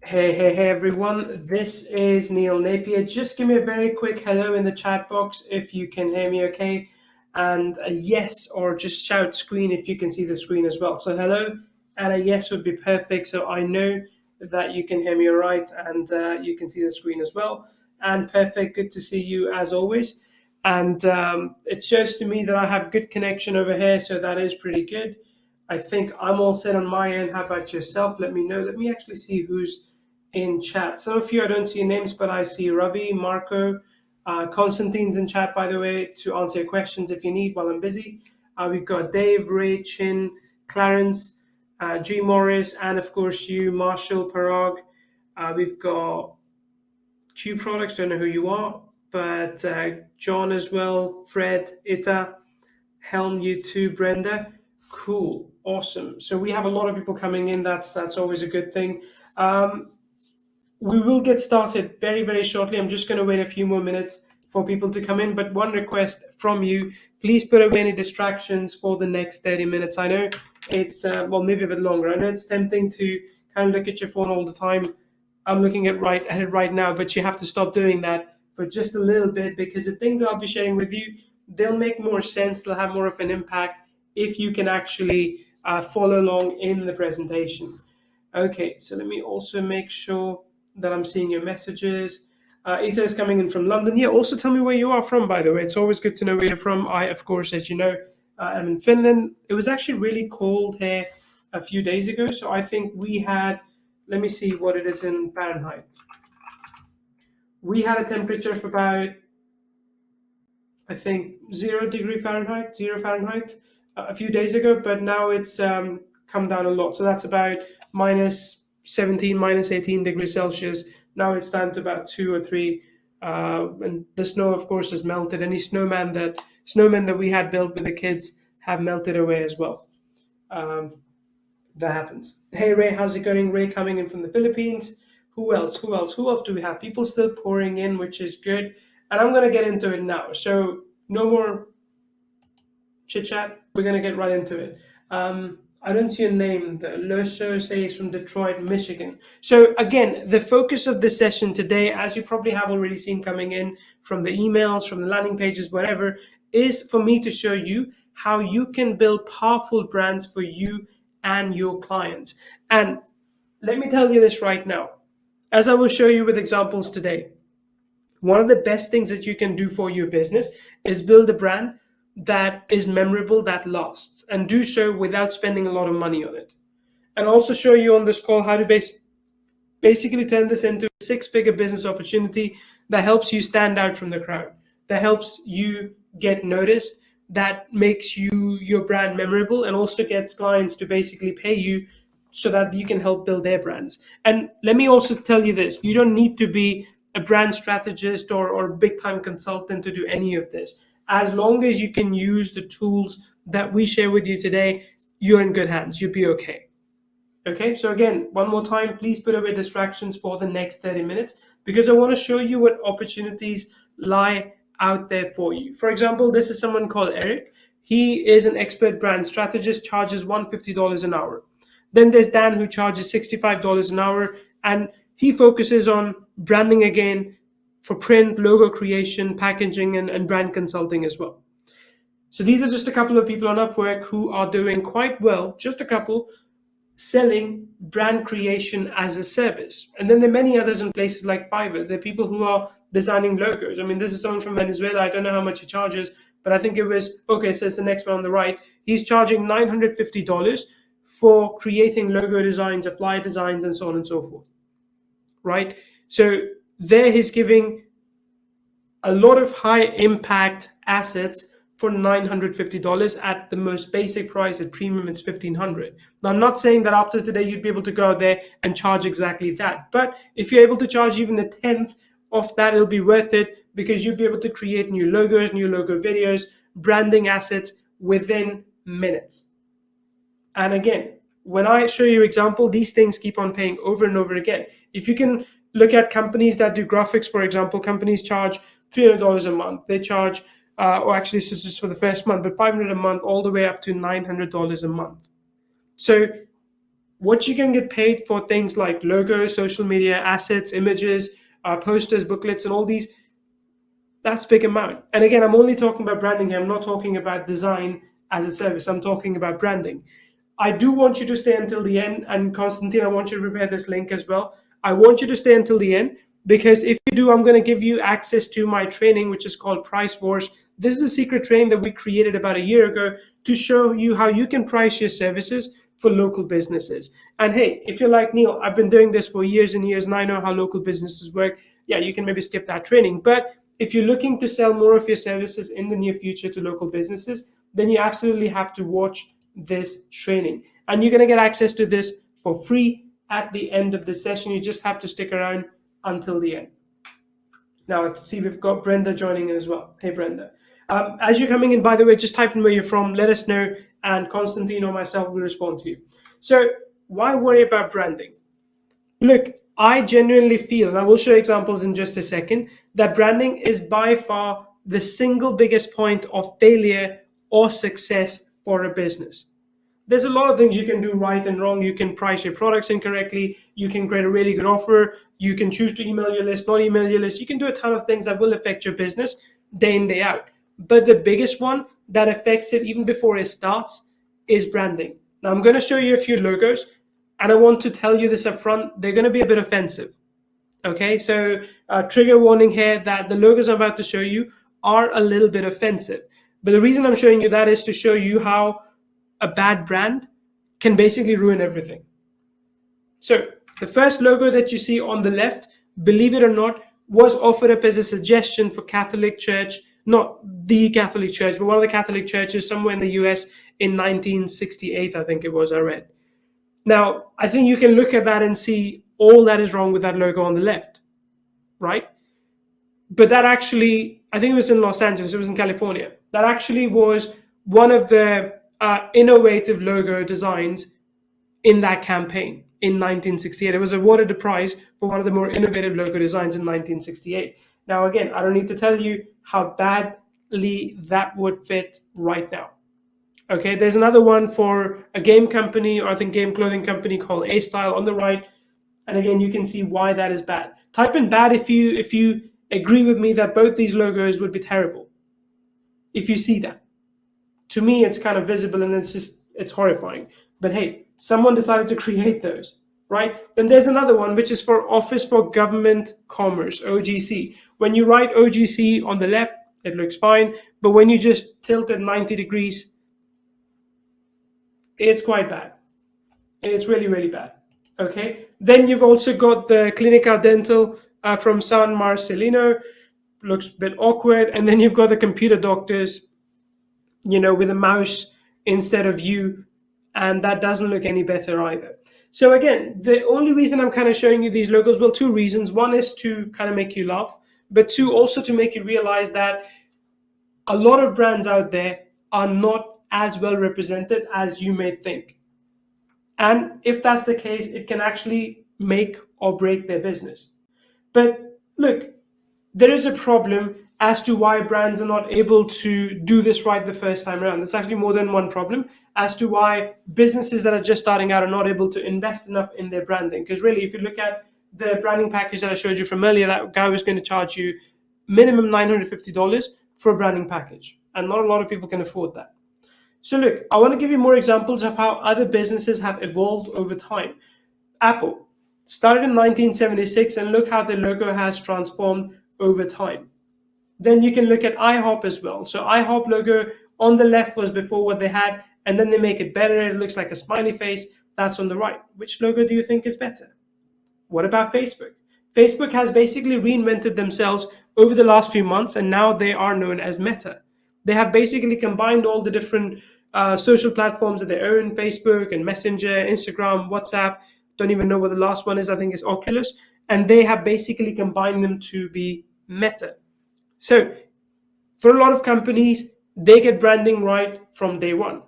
Hey everyone, this is Neil Napier. Just give me a very quick hello in the chat box if you can hear me okay, and a yes, or just shout screen if you can see the screen as well. So hello and a yes would be perfect, so I know that you can hear me all right, and you can see the screen as well. And perfect, good to see you as always. And it shows to me that I have good connection over here, so that is pretty good. I think I'm all set on my end. How about yourself? Let me know. Let me actually see who's in chat. Some of you, I don't see your names, but I see Ravi, Marco, Constantine's in chat, by the way, to answer your questions if you need while I'm busy. We've got Dave, Ray, Chin, Clarence, G. Morris, and of course you, Marshall, Parag. We've got Q Products, don't know who you are, but John as well, Fred, Ita, Helm, you too, Brenda. Cool, awesome. So we have a lot of people coming in. That's always a good thing. We will get started very shortly. I'm just going to wait a few more minutes for people to come in. But one request from you, please put away any distractions for the next 30 minutes. I know it's, well, maybe a bit longer. I know it's tempting to kind of look at your phone all the time. I'm looking at it right now, but you have to stop doing that for just a little bit, because the things I'll be sharing with you, they'll make more sense. They'll have more of an impact if you can actually follow along in the presentation. Okay, so let me also make sure that I'm seeing your messages. Ethan is coming in from London. Yeah, also tell me where you are from, by the way. It's always good to know where you're from. I, of course, as you know, am in Finland. It was actually really cold here a few days ago. So I think we had, let me see what it is in Fahrenheit. We had a temperature of about, I think, 0 Fahrenheit, a few days ago, but now it's come down a lot. So that's about minus 17, minus 18 degrees Celsius. Now it's down to about 2 or 3. And the snow, of course, has melted. Any snowmen that we had built with the kids have melted away as well. That happens. Hey Ray, how's it going? Ray coming in from the Philippines. Who else do we have? People still pouring in, which is good. And I'm going to get into it now. So no more chit chat. We're going to get right into it. I don't see a name. The Loso says from Detroit, Michigan. So again, the focus of this session today, as you probably have already seen coming in from the emails, from the landing pages, whatever, is for me to show you how you can build powerful brands for you and your clients. And let me tell you this right now, as I will show you with examples today. One of the best things that you can do for your business is build a brand that is memorable, that lasts, and do so without spending a lot of money on it. And also show you on this call how to basically turn this into a 6-figure business opportunity that helps you stand out from the crowd, that helps you get noticed, that makes your brand memorable, and also gets clients to basically pay you so that you can help build their brands. And let me also tell you this, you don't need to be a brand strategist or big time consultant to do any of this. As long as you can use the tools that we share with you today, you're in good hands. You'll be okay. Okay, so again, one more time, please put away distractions for the next 30 minutes, because I want to show you what opportunities lie out there for you. For example, this is someone called Eric. He is an expert brand strategist, charges $150 an hour. Then there's Dan, who charges $65 an hour, and he focuses on branding again for print, logo creation, packaging, and brand consulting as well. So these are just a couple of people on Upwork who are doing quite well, just a couple, selling brand creation as a service. And then there are many others in places like Fiverr. There are people who are designing logos. I mean, this is someone from Venezuela. I don't know how much he charges, but I think it was, okay, so it's the next one on the right. He's charging $950 for creating logo designs, flyer designs, and so on and so forth, right? So there he's giving a lot of high impact assets for $950 at the most basic price. At premium, it's $1,500. Now, I'm not saying that after today you'd be able to go out there and charge exactly that, but if you're able to charge even a 10th of that, it'll be worth it, because you'll be able to create new logos, new logo videos, branding assets within minutes. And again, when I show you example, these things keep on paying over and over again. If you can look at companies that do graphics, for example, companies charge $300 a month. They charge, or actually this is just for the first month, but $500 a month, all the way up to $900 a month. So What you can get paid for things like logos, social media assets, images, posters, booklets, and all these, that's big amount. And again, I'm only talking about branding here. I'm not talking about design as a service. I'm talking about branding. I do want you to stay until the end. And Constantine, I want you to prepare this link as well. I want you to stay until the end, because if you do, I'm going to give you access to my training, which is called Price Wars. This is a secret training that we created about a year ago to show you how you can price your services for local businesses. And hey, if you're like, Neil, I've been doing this for years and years and I know how local businesses work, yeah, you can maybe skip that training. But if you're looking to sell more of your services in the near future to local businesses, then you absolutely have to watch this training. And you're going to get access to this for free at the end of the session. You just have to stick around until the end. Now, see, we've got Brenda joining in as well. Hey, Brenda. As you're coming in, by the way, just type in where you're from, let us know, and Constantine or myself will respond to you. So why worry about branding? Look, I genuinely feel, and I will show examples in just a second, that branding is by far the single biggest point of failure or success for a business. There's a lot of things you can do right and wrong. You can price your products incorrectly. You can create a really good offer. You can choose to email your list, not email your list. You can do a ton of things that will affect your business day in, day out. But the biggest one that affects it even before it starts is branding. Now, I'm going to show you a few logos, and I want to tell you this up front. They're going to be a bit offensive. Okay, so trigger warning here that the logos I'm about to show you are a little bit offensive. But the reason I'm showing you that is to show you how a bad brand can basically ruin everything. So the first logo that you see on the left, believe it or not, was offered up as a suggestion for Catholic Church, not the Catholic Church, but one of the Catholic churches somewhere in the US in 1968, I think it was, I read. Now, I think you can look at that and see all that is wrong with that logo on the left, right? But that actually, I think it was in Los Angeles, it was in California. That actually was one of the innovative logo designs in that campaign in 1968. It was awarded a prize for one of the more innovative logo designs in 1968. Now, again, I don't need to tell you how badly that would fit right now. Okay, there's another one for a game company, or I think game clothing company, called A Style on the right. And again, you can see why that is bad. Type in bad if you agree with me that both these logos would be terrible. If you see that. To me, it's kind of visible and it's horrifying. But hey, someone decided to create those, right? Then there's another one, which is for Office for Government Commerce, OGC. When you write OGC on the left, it looks fine. But when you just tilt it 90 degrees, it's quite bad. It's really, really bad. Okay. Then you've also got the Clinica Dental from San Marcelino. Looks a bit awkward. And then you've got the Computer Doctors, with a mouse instead of you. And that doesn't look any better either. So again, the only reason I'm kind of showing you these logos, well, two reasons. One is to kind of make you laugh, but two, also to make you realize that a lot of brands out there are not as well represented as you may think. And if that's the case, it can actually make or break their business. But look, there is a problem as to why brands are not able to do this right the first time around. There's actually more than one problem as to why businesses that are just starting out are not able to invest enough in their branding. Because really, if you look at the branding package that I showed you from earlier, that guy was going to charge you minimum $950 for a branding package. And not a lot of people can afford that. So look, I want to give you more examples of how other businesses have evolved over time. Apple started in 1976, and look how the logo has transformed over time. Then you can look at IHOP as well. So IHOP logo on the left was before what they had, and then they make it better. It looks like a smiley face. That's on the right. Which logo do you think is better? What about Facebook? Facebook has basically reinvented themselves over the last few months, and now they are known as Meta. They have basically combined all the different social platforms that they own: Facebook and Messenger, Instagram, WhatsApp. Don't even know what the last one is. I think it's Oculus. And they have basically combined them to be Meta. So for a lot of companies, they get branding right from day one.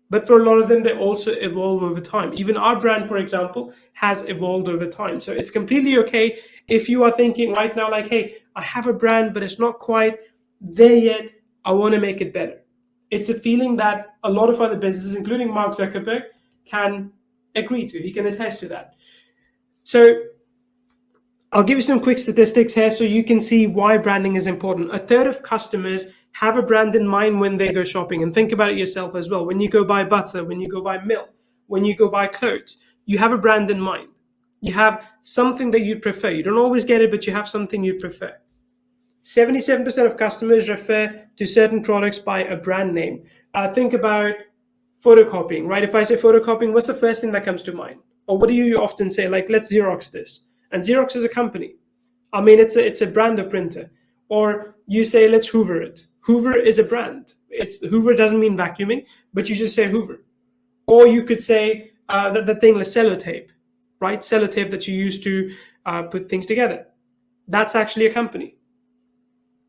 But for a lot of them, they also evolve over time. Even our brand, for example, has evolved over time. So it's completely okay if you are thinking right now, like, hey, I have a brand, but it's not quite there yet. I want to make it better. It's a feeling that a lot of other businesses, including Mark Zuckerberg, can agree to. He can attest to that. So I'll give you some quick statistics here so you can see why branding is important. A third of customers have a brand in mind when they go shopping. And think about it yourself as well. When you go buy butter, when you go buy milk, when you go buy clothes, you have a brand in mind. You have something that you'd prefer. You don't always get it, but you have something you prefer. 77% of customers refer to certain products by a brand name. Think about photocopying, right? If I say photocopying, what's the first thing that comes to mind? Or what do you often say? Like, let's Xerox this. And Xerox is a company. I mean, it's a brand of printer. Or you say, let's Hoover it. Hoover is a brand. It's Hoover doesn't mean vacuuming, but you just say Hoover. Or you could say that the thing like sellotape, right? Sellotape that you use to put things together. That's actually a company.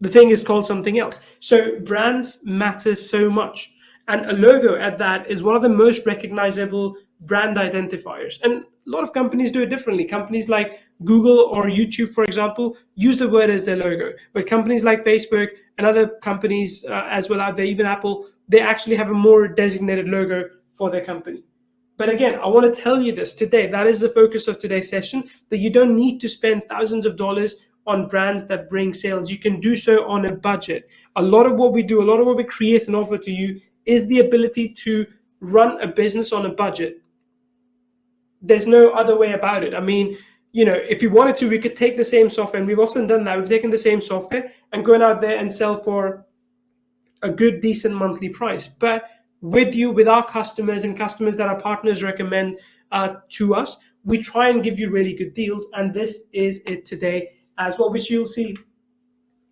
The thing is called something else. So brands matter so much. And a logo at that is one of the most recognizable brand identifiers. And a lot of companies do it differently. Companies like Google or YouTube, for example, use the word as their logo. But companies like Facebook and other companies as well out there, even Apple, they actually have a more designated logo for their company. But again, I want to tell you this today. That is the focus of today's session, that you don't need to spend thousands of dollars on brands that bring sales. You can do so on a budget. A lot of what we do, a lot of what we create and offer to you is the ability to run a business on a budget. There's no other way about it. I mean, if you wanted to, we could take the same software, and we've often done that. We've taken the same software and gone out there and sell for a good, decent monthly price. But with our customers and customers that our partners recommend to us, we try and give you really good deals. And this is it today as well, which you'll see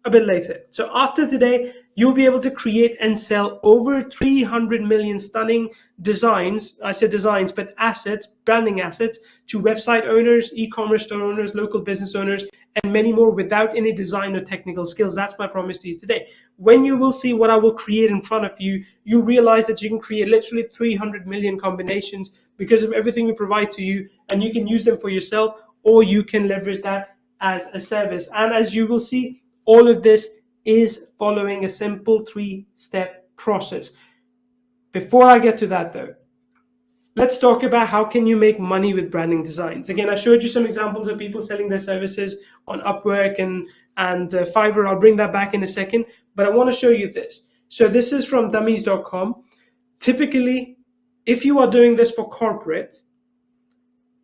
a bit later. So after today, you'll be able to create and sell over 300 million stunning designs. I said designs, but assets, branding assets, to website owners, e-commerce store owners, local business owners, and many more without any design or technical skills. That's my promise to you today. When you will see what I will create in front of you, you realize that you can create literally 300 million combinations because of everything we provide to you, and you can use them for yourself, or you can leverage that as a service. And as you will see, all of this is following a simple 3-step process. Before I get to that though, let's talk about how can you make money with branding designs. Again, I showed you some examples of people selling their services on Upwork and Fiverr. I'll bring that back in a second, but I want to show you this. So this is from dummies.com. Typically, if you are doing this for corporate,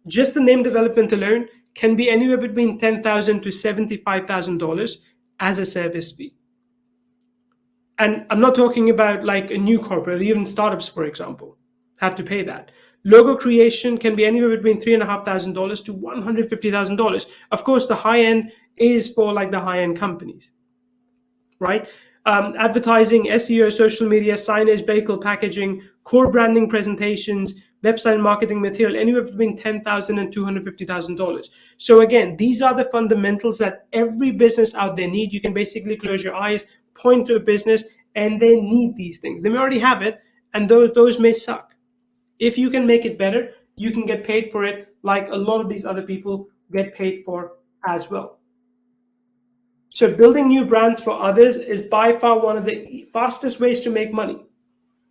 just the name development alone can be anywhere between $10,000 to $75,000 as a service fee. And I'm not talking about like a new corporate, even startups, for example, have to pay that. Logo creation can be anywhere between $3,500 to $150,000. Of course, the high end is for like the high end companies, right? Advertising, SEO, social media, signage, vehicle packaging, core branding presentations, website marketing material, anywhere between $10,000 and $250,000. So again, these are the fundamentals that every business out there need. You can basically close your eyes, point to a business, and they need these things. They may already have it, and those may suck. If you can make it better, you can get paid for it like a lot of these other people get paid for as well. So building new brands for others is by far one of the fastest ways to make money.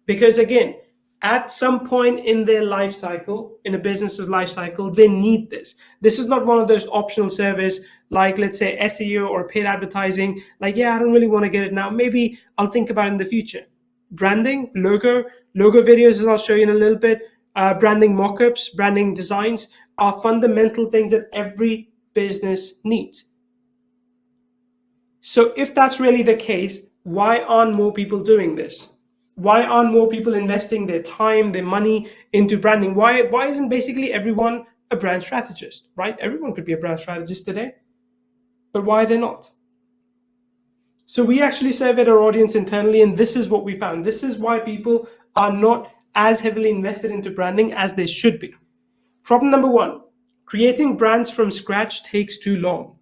Because again, at some point in their life cycle, in a business's life cycle, they need this. This is not one of those optional service like, let's say, SEO or paid advertising. Like, yeah, I don't really want to get it now. Maybe I'll think about it in the future. Branding, logo videos, as I'll show you in a little bit, branding mockups, branding designs are fundamental things that every business needs. So if that's really the case, why aren't more people doing this? Why aren't more people investing their time, their money into branding? Why isn't basically everyone a brand strategist, right? Everyone could be a brand strategist today, but why are they not? So we actually surveyed our audience internally, and this is what we found. This is why people are not as heavily invested into branding as they should be. Problem number one, creating brands from scratch takes too long.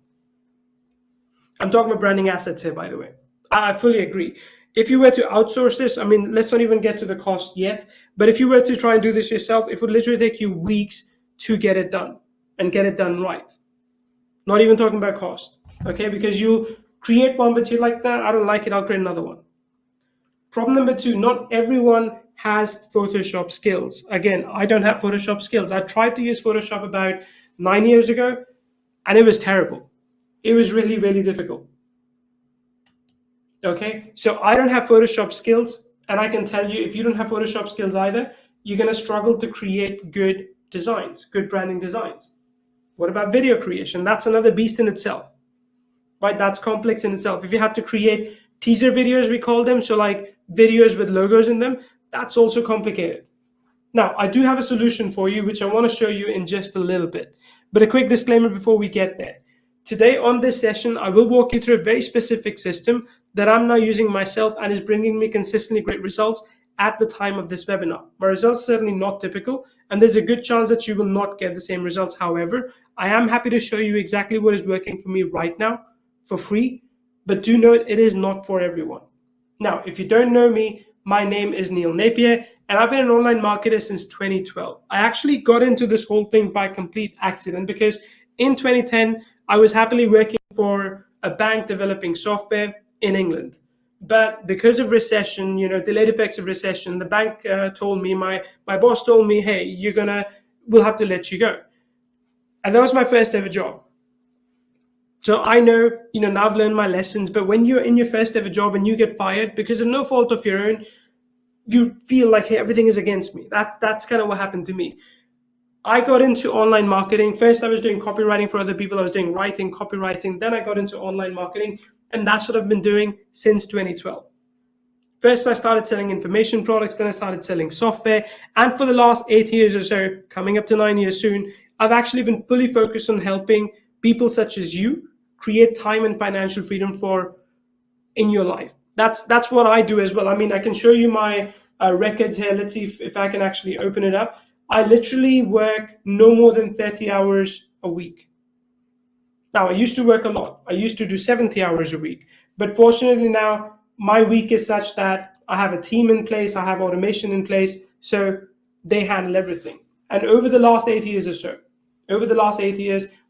I'm talking about branding assets here, by the way. I fully agree. If you were to outsource this, I mean, let's not even get to the cost yet, but if you were to try and do this yourself, it would literally take you weeks to get it done and get it done right. Not even talking about cost, okay? Because you'll create one, but you're like, nah, I don't like it, I'll create another one. Problem number two, not everyone has Photoshop skills. Again, I don't have Photoshop skills. I tried to use Photoshop about 9 years ago, and it was terrible. It was really, really difficult. Okay, so I don't have Photoshop skills, and I can tell you, if you don't have Photoshop skills either, you're going to struggle to create good designs, good branding designs. What about video creation? That's another beast in itself, right? That's complex in itself. If you have to create teaser videos, we call them, so like videos with logos in them, that's also complicated. Now, I do have a solution for you, which I want to show you in just a little bit. But a quick disclaimer before we get there. Today on this session, I will walk you through a very specific system that I'm now using myself and is bringing me consistently great results at the time of this webinar. My results are certainly not typical, and there's a good chance that you will not get the same results. However, I am happy to show you exactly what is working for me right now for free, but do note it is not for everyone. Now, if you don't know me, my name is Neil Napier, and I've been an online marketer since 2012. I actually got into this whole thing by complete accident because in 2010, I was happily working for a bank developing software in England. But because of recession, delayed effects of recession, the bank told me, my boss told me, hey, we'll have to let you go. And that was my first ever job. So I know, now I've learned my lessons, but when you're in your first ever job and you get fired because of no fault of your own, you feel like, hey, everything is against me. That's kind of what happened to me. I got into online marketing. First, I was doing copywriting for other people. I was doing writing, copywriting. Then I got into online marketing, and that's what I've been doing since 2012. First, I started selling information products. Then I started selling software. And for the last 8 years or so, coming up to 9 years soon, I've actually been fully focused on helping people such as you create time and financial freedom in your life. That's what I do as well. I mean, I can show you my records here. Let's see if I can actually open it up. I literally work no more than 30 hours a week. Now, I used to work a lot. I used to do 70 hours a week. But fortunately now, my week is such that I have a team in place, I have automation in place, so they handle everything. And over the last 8 years or so,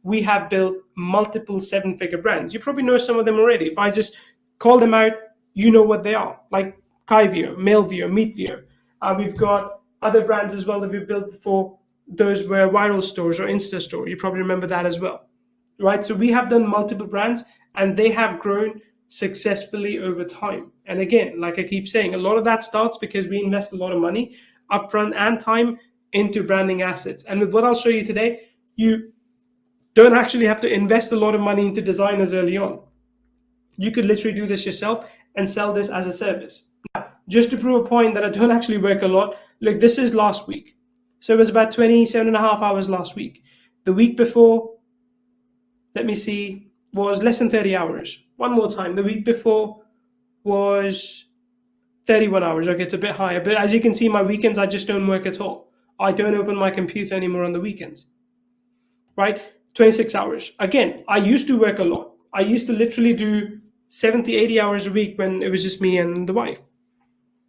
we have built multiple seven-figure brands. You probably know some of them already. If I just call them out, you know what they are, like Kyvio, Mailvio, Meetvio. We've got other brands as well that we've built before. Those were viral stores or Insta store. You probably remember that as well, right? So we have done multiple brands and they have grown successfully over time. And again, like I keep saying, a lot of that starts because we invest a lot of money upfront and time into branding assets. And with what I'll show you today, you don't actually have to invest a lot of money into designers early on. You could literally do this yourself and sell this as a service. Now, just to prove a point that I don't actually work a lot, look, this is last week. So it was about 27 and a half hours last week. The week before, let me see, was less than 30 hours. One more time. The week before was 31 hours. Okay, it's a bit higher. But as you can see, my weekends, I just don't work at all. I don't open my computer anymore on the weekends, right? 26 hours. Again, I used to work a lot. I used to literally do 70, 80 hours a week when it was just me and the wife.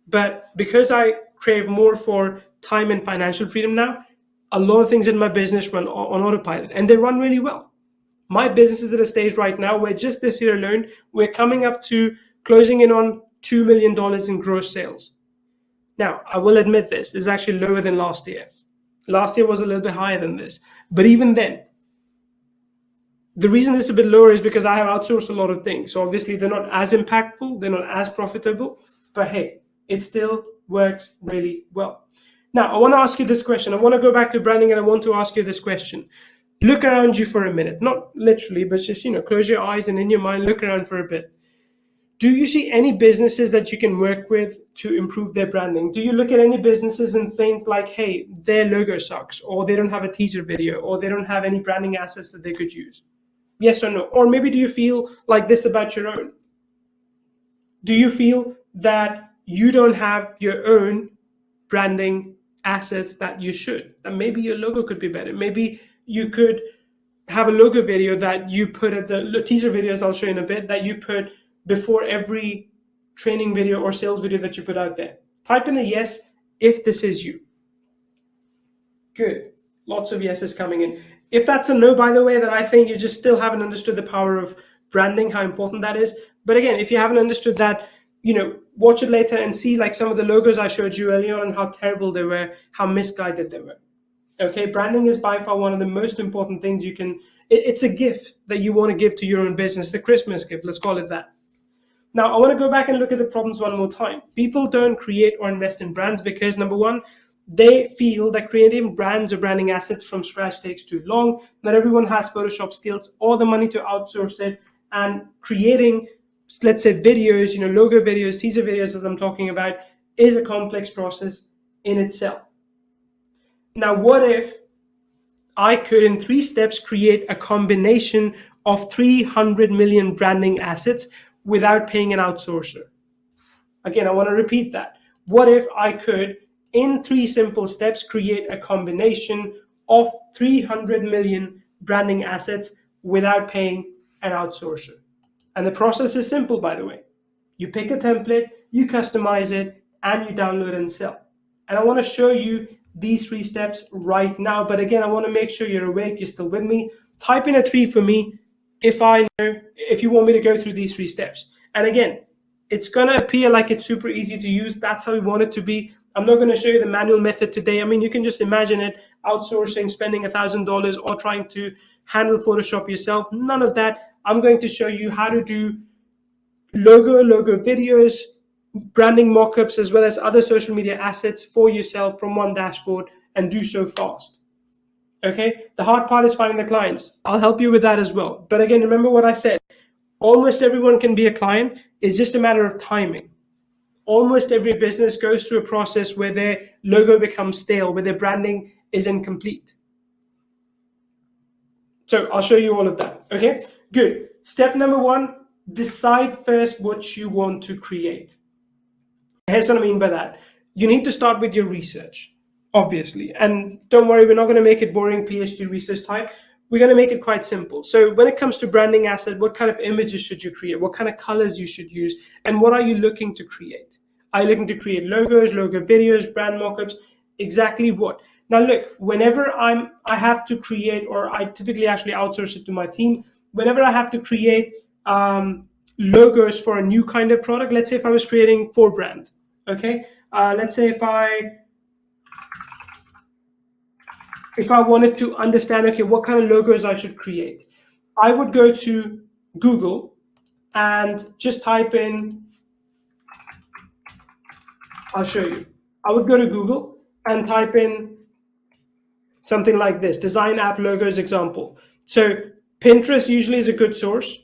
But because I crave more for time and financial freedom now, a lot of things in my business run on autopilot and they run really well. My business is at a stage right now where just this year alone, we're coming up to closing in on $2 million in gross sales. Now, I will admit this is actually lower than last year. Last year was a little bit higher than this. But even then, the reason it's a bit lower is because I have outsourced a lot of things. So obviously they're not as impactful, they're not as profitable, but hey, it still works really well. Now, I want to ask you this question. I want to go back to branding and I want to ask you this question. Look around you for a minute, not literally, but just, close your eyes and in your mind, look around for a bit. Do you see any businesses that you can work with to improve their branding? Do you look at any businesses and think like, hey, their logo sucks, or they don't have a teaser video, or they don't have any branding assets that they could use? Yes or no? Or maybe do you feel like this about your own? Do you feel that you don't have your own branding assets that you should? That maybe your logo could be better. Maybe you could have a logo video that you put at the teaser videos I'll show you in a bit that you put before every training video or sales video that you put out there. Type in a yes if this is you. Good. Lots of yeses coming in. If that's a no, by the way, then I think you just still haven't understood the power of branding, how important that is. But again, if you haven't understood that, watch it later and see like some of the logos I showed you earlier on and how terrible they were, how misguided they were. Okay, branding is by far one of the most important things you can. It's a gift that you want to give to your own business, the Christmas gift. Let's call it that. Now, I want to go back and look at the problems one more time. People don't create or invest in brands because, number one, they feel that creating brands or branding assets from scratch takes too long. Not everyone has Photoshop skills or the money to outsource it. And creating, let's say, videos, logo videos, teaser videos, as I'm talking about, is a complex process in itself. Now, what if I could, in 3 steps, create a combination of 300 million branding assets without paying an outsourcer? Again, I want to repeat that. What if I could, in 3 simple steps, create a combination of 300 million branding assets without paying an outsourcer? And the process is simple, by the way. You pick a template, you customize it, and you download and sell. And I want to show you these 3 steps right now. But again, I want to make sure you're awake, you're still with me. Type in a 3 for me if you want me to go through these 3 steps. And again, it's going to appear like it's super easy to use. That's how we want it to be. I'm not going to show you the manual method today. I mean, you can just imagine it, outsourcing, spending $1,000 or trying to handle Photoshop yourself. None of that. I'm going to show you how to do logo videos, branding mockups, as well as other social media assets for yourself from one dashboard, and do so fast. Okay, the hard part is finding the clients. I'll help you with that as well. But again, remember what I said. Almost everyone can be a client. It's just a matter of timing. Almost every business goes through a process where their logo becomes stale, where their branding is incomplete. So I'll show you all of that. Okay, good. Step number 1, decide first what you want to create. Here's what I mean by that. You need to start with your research, obviously. And don't worry, we're not going to make it boring PhD research type. We're going to make it quite simple. So when it comes to branding asset, what kind of images should you create? What kind of colors you should use? And what are you looking to create? Are you looking to create logos, logo videos, brand mockups? Exactly what? Now look, whenever I have to create, or I typically actually outsource it to my team, whenever I have to create logos for a new kind of product, let's say if I was creating 4brand, okay? Let's say if I wanted to understand, okay, what kind of logos I should create, I would go to Google and just type in, I'll show you. I would go to Google and type in something like this, design app logos example. So Pinterest usually is a good source.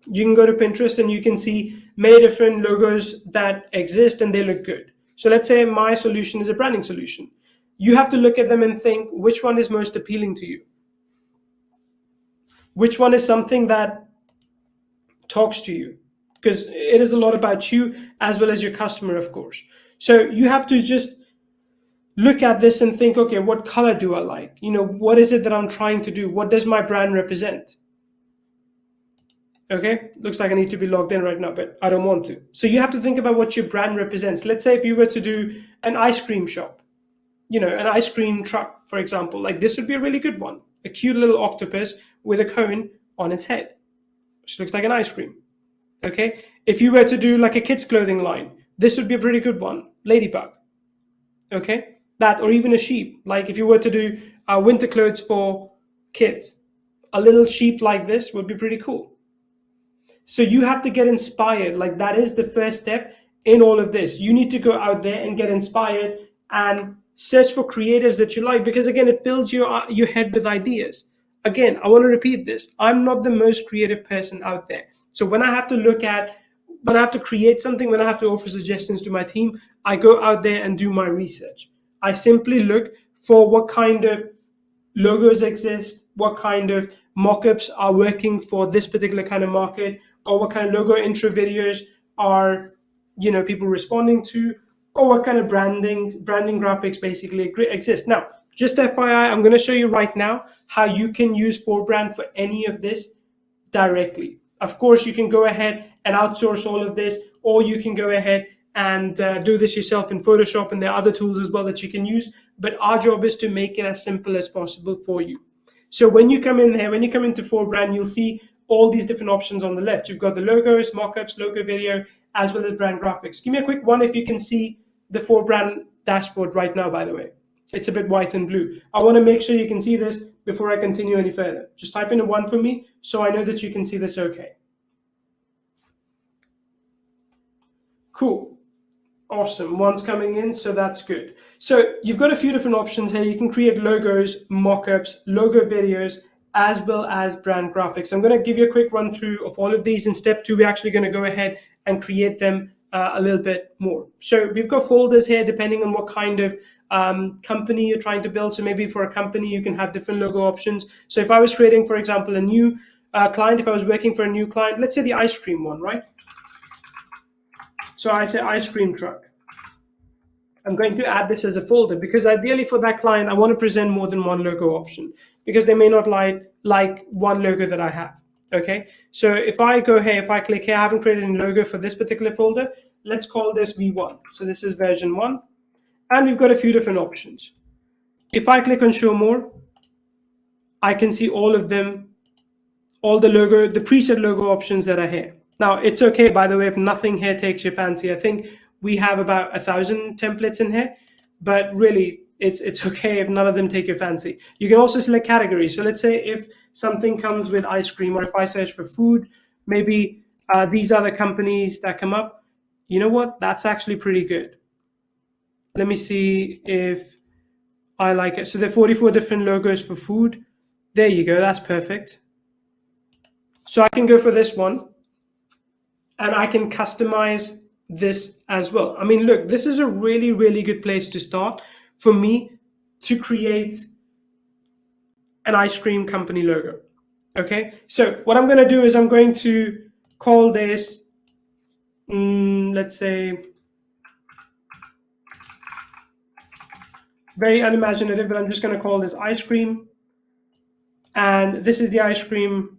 You can go to Pinterest and you can see many different logos that exist and they look good. So let's say my solution is a branding solution. You have to look at them and think which one is most appealing to you. Which one is something that talks to you? Because it is a lot about you as well as your customer, of course. So you have to just look at this and think, okay, what color do I like? What is it that I'm trying to do? What does my brand represent? Okay, looks like I need to be logged in right now, but I don't want to. So you have to think about what your brand represents. Let's say if you were to do an ice cream shop, an ice cream truck, for example, like this would be a really good one. A cute little octopus with a cone on its head, which looks like an ice cream. Okay, if you were to do like a kids clothing line, this would be a pretty good one. Ladybug. Okay, that, or even a sheep. Like if you were to do winter clothes for kids, a little sheep like this would be pretty cool. So you have to get inspired. Like that is the first step in all of this. You need to go out there and get inspired and search for creatives that you like, because again, it fills your head with ideas. Again, I want to repeat this. I'm not the most creative person out there. So when I have to create something, when I have to offer suggestions to my team, I go out there and do my research. I simply look for what kind of logos exist, what kind of mockups are working for this particular kind of market, or what kind of logo intro videos are people responding to, or what kind of branding graphics basically exist. Now, just FYI, I'm going to show you right now how you can use 4brand for any of this directly. Of course, you can go ahead and outsource all of this, or you can go ahead and do this yourself in Photoshop, and there are other tools as well that you can use. But our job is to make it as simple as possible for you. So when you come in here, when you come into 4brand, you'll see all these different options on the left. You've got the logos, mockups, logo video, as well as brand graphics. Give me a quick one if you can see the 4brand dashboard right now, by the way. It's a bit white and blue. I want to make sure you can see this before I continue any further. Just type in a 1 for me so I know that you can see this okay. Cool. Awesome. One's coming in, so that's good. So you've got a few different options here. You can create logos, mockups, logo videos, as well as brand graphics. I'm going to give you a quick run through of all of these. In step 2, we're actually going to go ahead and create them a little bit more. So we've got folders here depending on what kind of company you're trying to build. So maybe for a company, you can have different logo options. So if I was creating, for example, a new client, if I was working for a new client, let's say the ice cream one, right? So I say ice cream truck. I'm going to add this as a folder because ideally for that client, I want to present more than one logo option because they may not like one logo that I have. Okay, so if I go here, if I click here, I haven't created any logo for this particular folder. Let's call this V1. So this is version 1. And we've got a few different options. If I click on show more, I can see all of them, all the logo, the preset logo options that are here. Now, it's okay, by the way, if nothing here takes your fancy. I think we have about 1,000 templates in here, but really it's okay if none of them take your fancy. You can also select categories. So let's say if something comes with ice cream, or if I search for food, maybe these are the companies that come up. You know what? That's actually pretty good. Let me see if I like it. So there are 44 different logos for food. There you go. That's perfect. So I can go for this one and I can customize this as well. I mean, look, this is a really, really good place to start for me to create an ice cream company logo. Okay, so what I'm going to do is I'm going to call this, let's say, very unimaginative, but I'm just going to call this ice cream. And this is the ice cream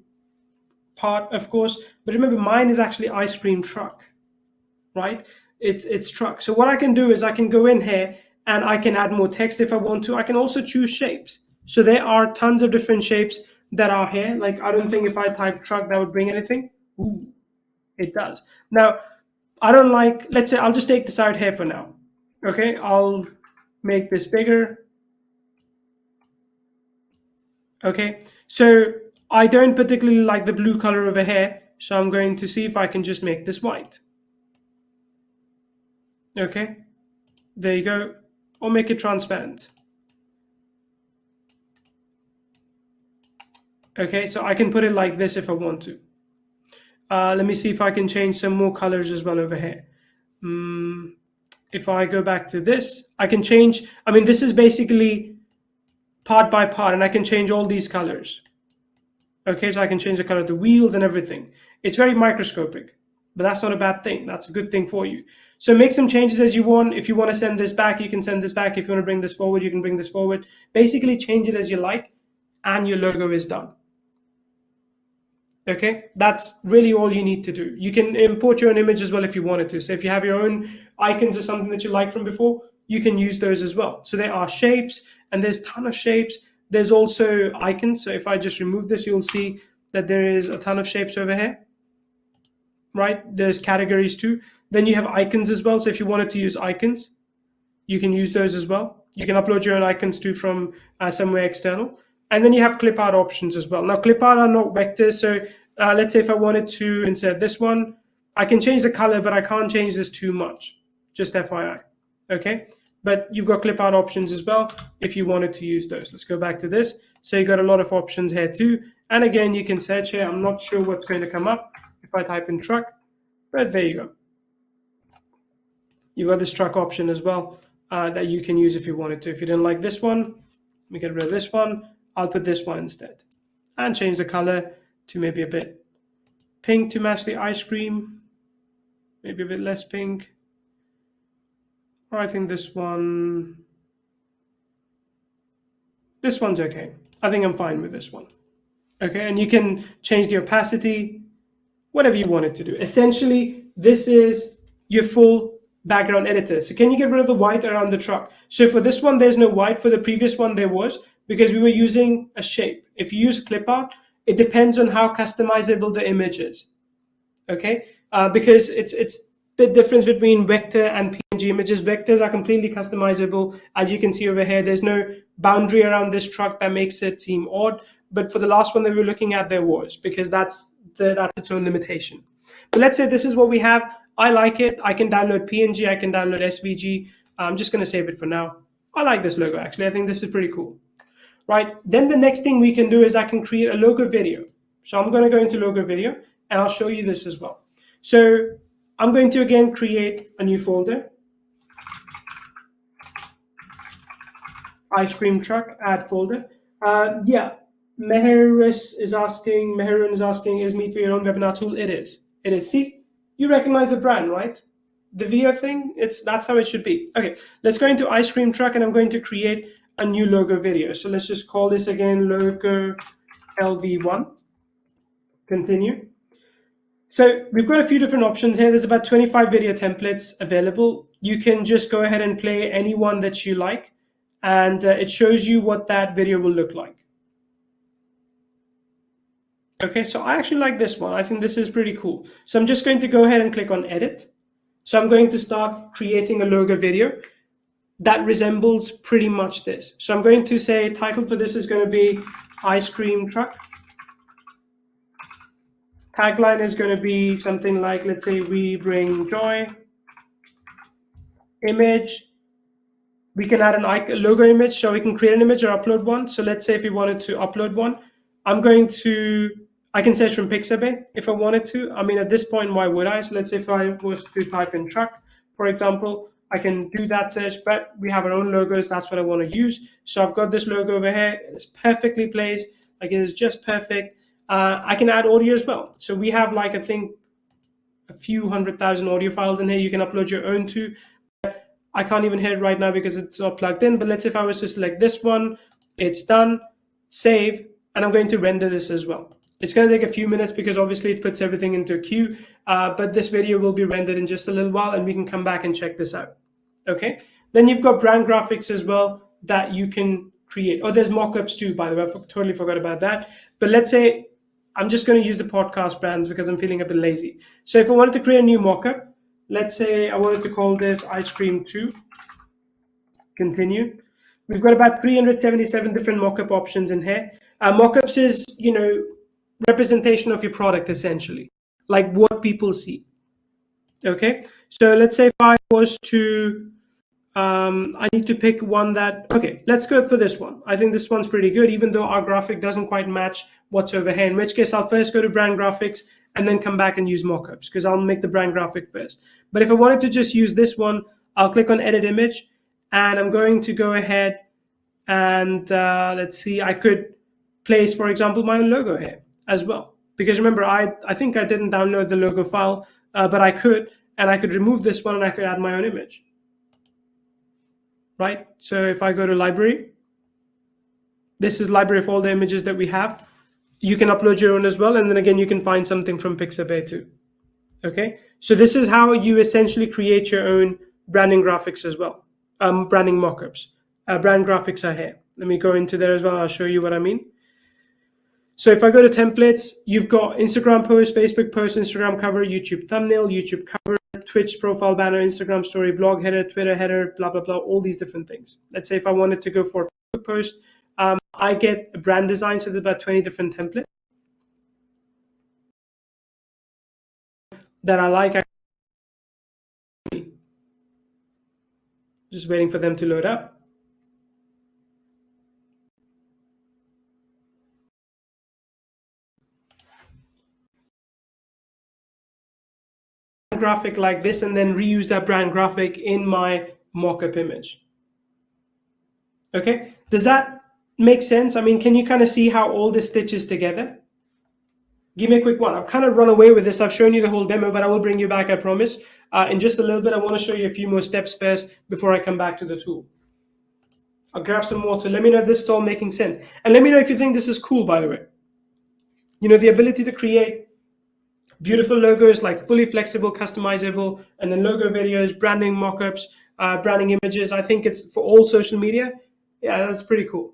part, of course. But remember, mine is actually ice cream truck, right? It's truck. So what I can do is I can go in here and I can add more text if I want to. I can also choose shapes. So there are tons of different shapes that are here. Like, I don't think if I type truck, that would bring anything. Ooh, it does. Now, I don't like, let's say I'll just take this out here for now. Okay, I'll make this bigger. Okay, so I don't particularly like the blue color over here. So I'm going to see if I can just make this white. Okay, there you go. Or make it transparent. Okay, so I can put it like this if I want to. Let me see if I can change some more colors as well over here. If I go back to this, I can change. I mean, this is basically part by part, and I can change all these colors. Okay, so I can change the color of the wheels and everything. It's very microscopic, but that's not a bad thing. That's a good thing for you. So make some changes as you want. If you want to send this back, you can send this back. If you want to bring this forward, you can bring this forward. Basically, change it as you like, and your logo is done. Okay, that's really all you need to do. You can import your own image as well if you wanted to. So if you have your own icons or something that you like from before, you can use those as well. So there are shapes, and there's a ton of shapes. There's also icons. So if I just remove this, you'll see that there is a ton of shapes over here, right? There's categories too. Then you have icons as well. So if you wanted to use icons, you can use those as well. You can upload your own icons too from somewhere external. And then you have clip art options as well. Now, clip art are not vectors. So let's say if I wanted to insert this one, I can change the color, but I can't change this too much. Just FYI. Okay. But you've got clip art options as well if you wanted to use those. Let's go back to this. So you got a lot of options here too. And again, you can search here. I'm not sure what's going to come up if I type in truck, but there you go. You've got this truck option as well that you can use if you wanted to. If you didn't like this one, let me get rid of this one. I'll put this one instead and change the color to maybe a bit pink to match the ice cream, maybe a bit less pink. Or I think this one's okay. I think I'm fine with this one. Okay, and you can change the opacity, whatever you want it to do. Essentially, this is your full background editor. So can you get rid of the white around the truck? So for this one, there's no white. For the previous one, there was, because we were using a shape. If you use clip art, It depends on how customizable the image is. Okay, because it's the difference between vector and PNG images. Vectors are completely customizable. As you can see over here, there's no boundary around this truck that makes it seem odd. But for the last one that we were looking at, there was, because that's its own limitation. But let's say this is what we have. I like it. I can download PNG. I can download SVG. I'm just going to save it for now. I like this logo, actually. I think this is pretty cool. Right, then the next thing we can do is I can create a logo video. So I'm going to go into logo video, and I'll show you this as well. So I'm going to again create a new folder, ice cream truck, add folder. Yeah, Meherun is asking, is Meet for your own webinar tool? It is. It is. See, you recognize the brand, right? The video thing, that's how it should be. Okay, let's go into ice cream truck, and I'm going to create a new logo video. So let's just call this again logo LV1. Continue. So we've got a few different options here. There's about 25 video templates available. You can just go ahead and play any one that you like, and it shows you what that video will look like. Okay, so I actually like this one. I think this is pretty cool. So I'm just going to go ahead and click on edit. So I'm going to start creating a logo video that resembles pretty much this. So I'm going to say title for this is going to be ice cream truck. Tagline is going to be something like, let's say, we bring joy. Image, we can add a logo image, so we can create an image or upload one. So let's say if we wanted to upload one, I can search from Pixabay if I wanted to. I mean, at this point, why would I? So let's say if I was to type in truck, for example, I can do that search, but we have our own logos. That's what I want to use. So I've got this logo over here. It's perfectly placed. Like, it is just perfect. I can add audio as well. So we have, like, I think a few 100,000 audio files in here. You can upload your own too. I can't even hear it right now because it's not plugged in. But let's say if I was to select this one, it's done, save, and I'm going to render this as well. It's going to take a few minutes because obviously it puts everything into a queue, but this video will be rendered in just a little while, and we can come back and check this out. Okay, then you've got brand graphics as well that you can create. Oh, there's mockups too, by the way. I totally forgot about that. But let's say I'm just going to use the podcast brands because I'm feeling a bit lazy. So if I wanted to create a new mockup, let's say I wanted to call this ice cream 2. Continue. We've got about 377 different mockup options in here. Mockups is, representation of your product, essentially, like what people see. Okay, so let's say if I was to I need to pick one that, okay, let's go for this one. I think this one's pretty good, even though our graphic doesn't quite match what's over here, in which case I'll first go to brand graphics and then come back and use mockups, because I'll make the brand graphic first. But if I wanted to just use this one, I'll click on edit image, and I'm going to go ahead and let's see, I could place, for example, my own logo here as well. Because remember, I think I didn't download the logo file, but I could, and I could remove this one and I could add my own image. Right? So if I go to library, this is library of all the images that we have. You can upload your own as well, and then again, you can find something from Pixabay too. Okay, so this is how you essentially create your own branding graphics as well. Branding mockups. Brand graphics are here. Let me go into there as well. I'll show you what I mean. So if I go to templates, you've got Instagram post, Facebook post, Instagram cover, YouTube thumbnail, YouTube cover, Twitch profile banner, Instagram story, blog header, Twitter header, blah, blah, blah, all these different things. Let's say if I wanted to go for a Facebook post, I get a brand design, so there's about 20 different templates that I like. Just waiting for them to load up. Graphic like this, and then reuse that brand graphic in my mockup image. Okay, does that make sense? I mean, can you kind of see how all this stitches together? Give me a quick one. I've kind of run away with this. I've shown you the whole demo, but I will bring you back, I promise. In just a little bit, I want to show you a few more steps first before I come back to the tool. I'll grab some water. Let me know if this is all making sense. And let me know if you think this is cool, by the way. The ability to create beautiful logos, like fully flexible, customizable, and then logo videos, branding mockups, branding images. I think it's for all social media. Yeah, that's pretty cool.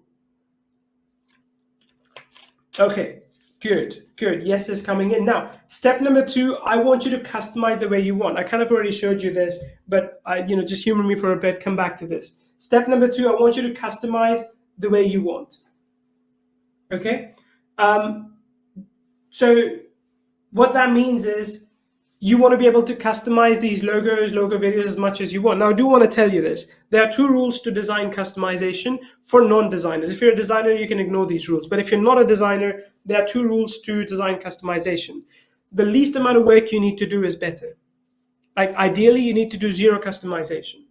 Okay, Good, good. Yes is coming in. Now, step number 2, I want you to customize the way you want. I kind of already showed you this, but just humor me for a bit, come back to this. Step number 2, I want you to customize the way you want. Okay? So what that means is you want to be able to customize these logos, logo videos as much as you want. Now, I do want to tell you this. There are 2 rules to design customization for non-designers. If you're a designer, you can ignore these rules. But if you're not a designer, there are 2 rules to design customization. The least amount of work you need to do is better. Like ideally, you need to do 0 customization.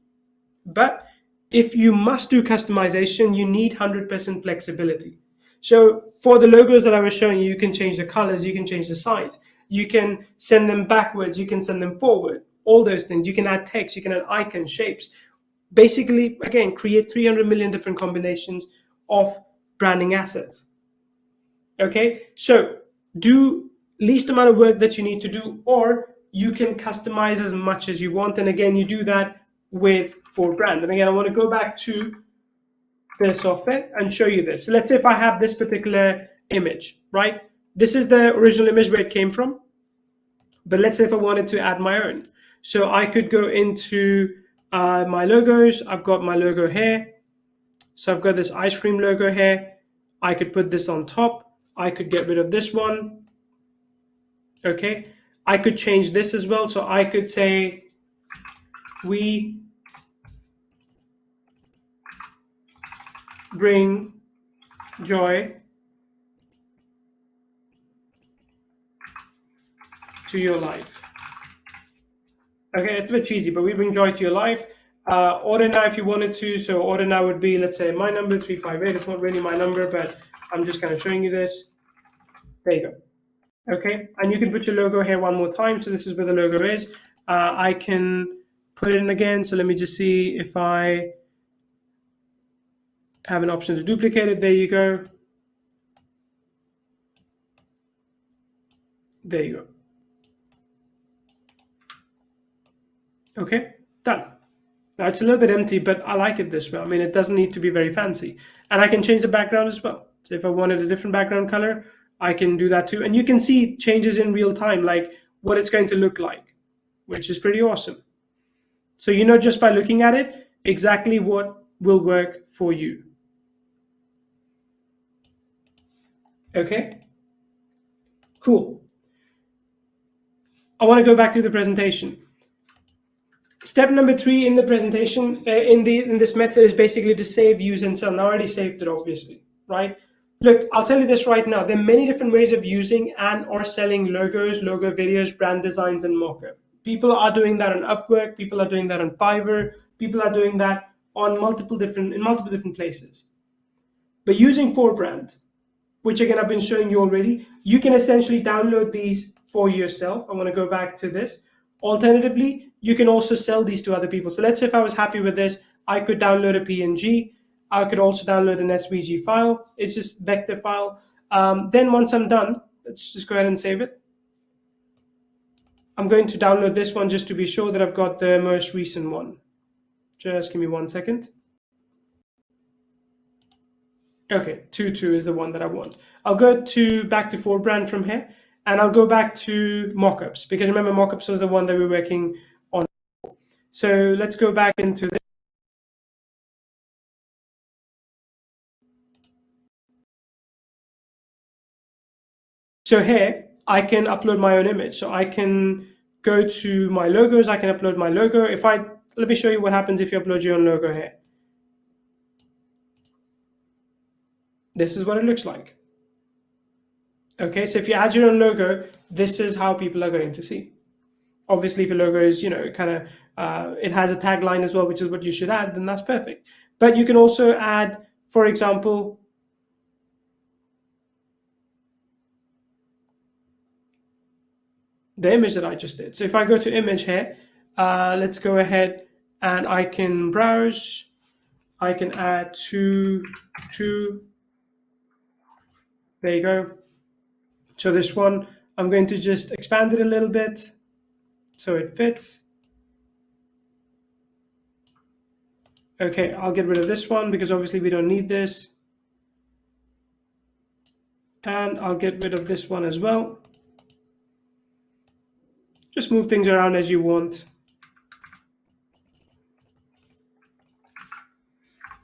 But if you must do customization, you need 100% flexibility. So for the logos that I was showing you, you can change the colors, you can change the size, you can send them backwards, you can send them forward, all those things. You can add text, you can add icons, shapes. Basically, again, create 300 million different combinations of branding assets. Okay, so do least amount of work that you need to do, or you can customize as much as you want. And again, you do that with 4brand. And again, I want to go back to the software and show you this. Let's say if I have this particular image, right? This is the original image where it came from. But let's say if I wanted to add my own. So I could go into my logos. I've got my logo here. So I've got this ice cream logo here. I could put this on top. I could get rid of this one. Okay. I could change this as well. So I could say, we bring joy to your life. Okay, it's a bit cheesy, but we bring joy to your life. Order now if you wanted to. So order now would be, let's say, my number 358. It's not really my number, but I'm just kind of showing you this. There you go. Okay, and you can put your logo here one more time. So this is where the logo is. I can put it in again. So let me just see if I have an option to duplicate it. There you go. There you go. Okay, done. Now it's a little bit empty, but I like it this way. I mean, it doesn't need to be very fancy. And I can change the background as well. So if I wanted a different background color, I can do that too. And you can see changes in real time, like what it's going to look like, which is pretty awesome. So you know just by looking at it, exactly what will work for you. Okay? Cool. I want to go back to the presentation. Step number 3 in the presentation, in this method, is basically to save, use, and sell. Now, I already saved it, obviously, right? Look, I'll tell you this right now. There are many different ways of using and or selling logos, logo videos, brand designs, and mockup. People are doing that on Upwork. People are doing that on Fiverr. People are doing that on multiple different places. But using 4brand, which again I've been showing you already, you can essentially download these for yourself. I want to go back to this. Alternatively, you can also sell these to other people. So let's say if I was happy with this, I could download a PNG. I could also download an SVG file. It's just vector file. Then once I'm done, let's just go ahead and save it. I'm going to download this one just to be sure that I've got the most recent one. Just give me 1 second. Okay, 2.2 is the one that I want. I'll go back to 4brand from here, and I'll go back to Mockups, because remember, Mockups was the one that we were working on. So let's go back into this. So here, I can upload my own image. So I can go to my logos, I can upload my logo. Let me show you what happens if you upload your own logo here. This is what it looks like. Okay, so if you add your own logo, this is how people are going to see. Obviously, if your logo is, kind of, it has a tagline as well, which is what you should add, then that's perfect. But you can also add, for example, the image that I just did. So if I go to image here, let's go ahead and I can browse. I can add two. There you go. So this one, I'm going to just expand it a little bit so it fits. Okay, I'll get rid of this one because obviously we don't need this. And I'll get rid of this one as well. Just move things around as you want.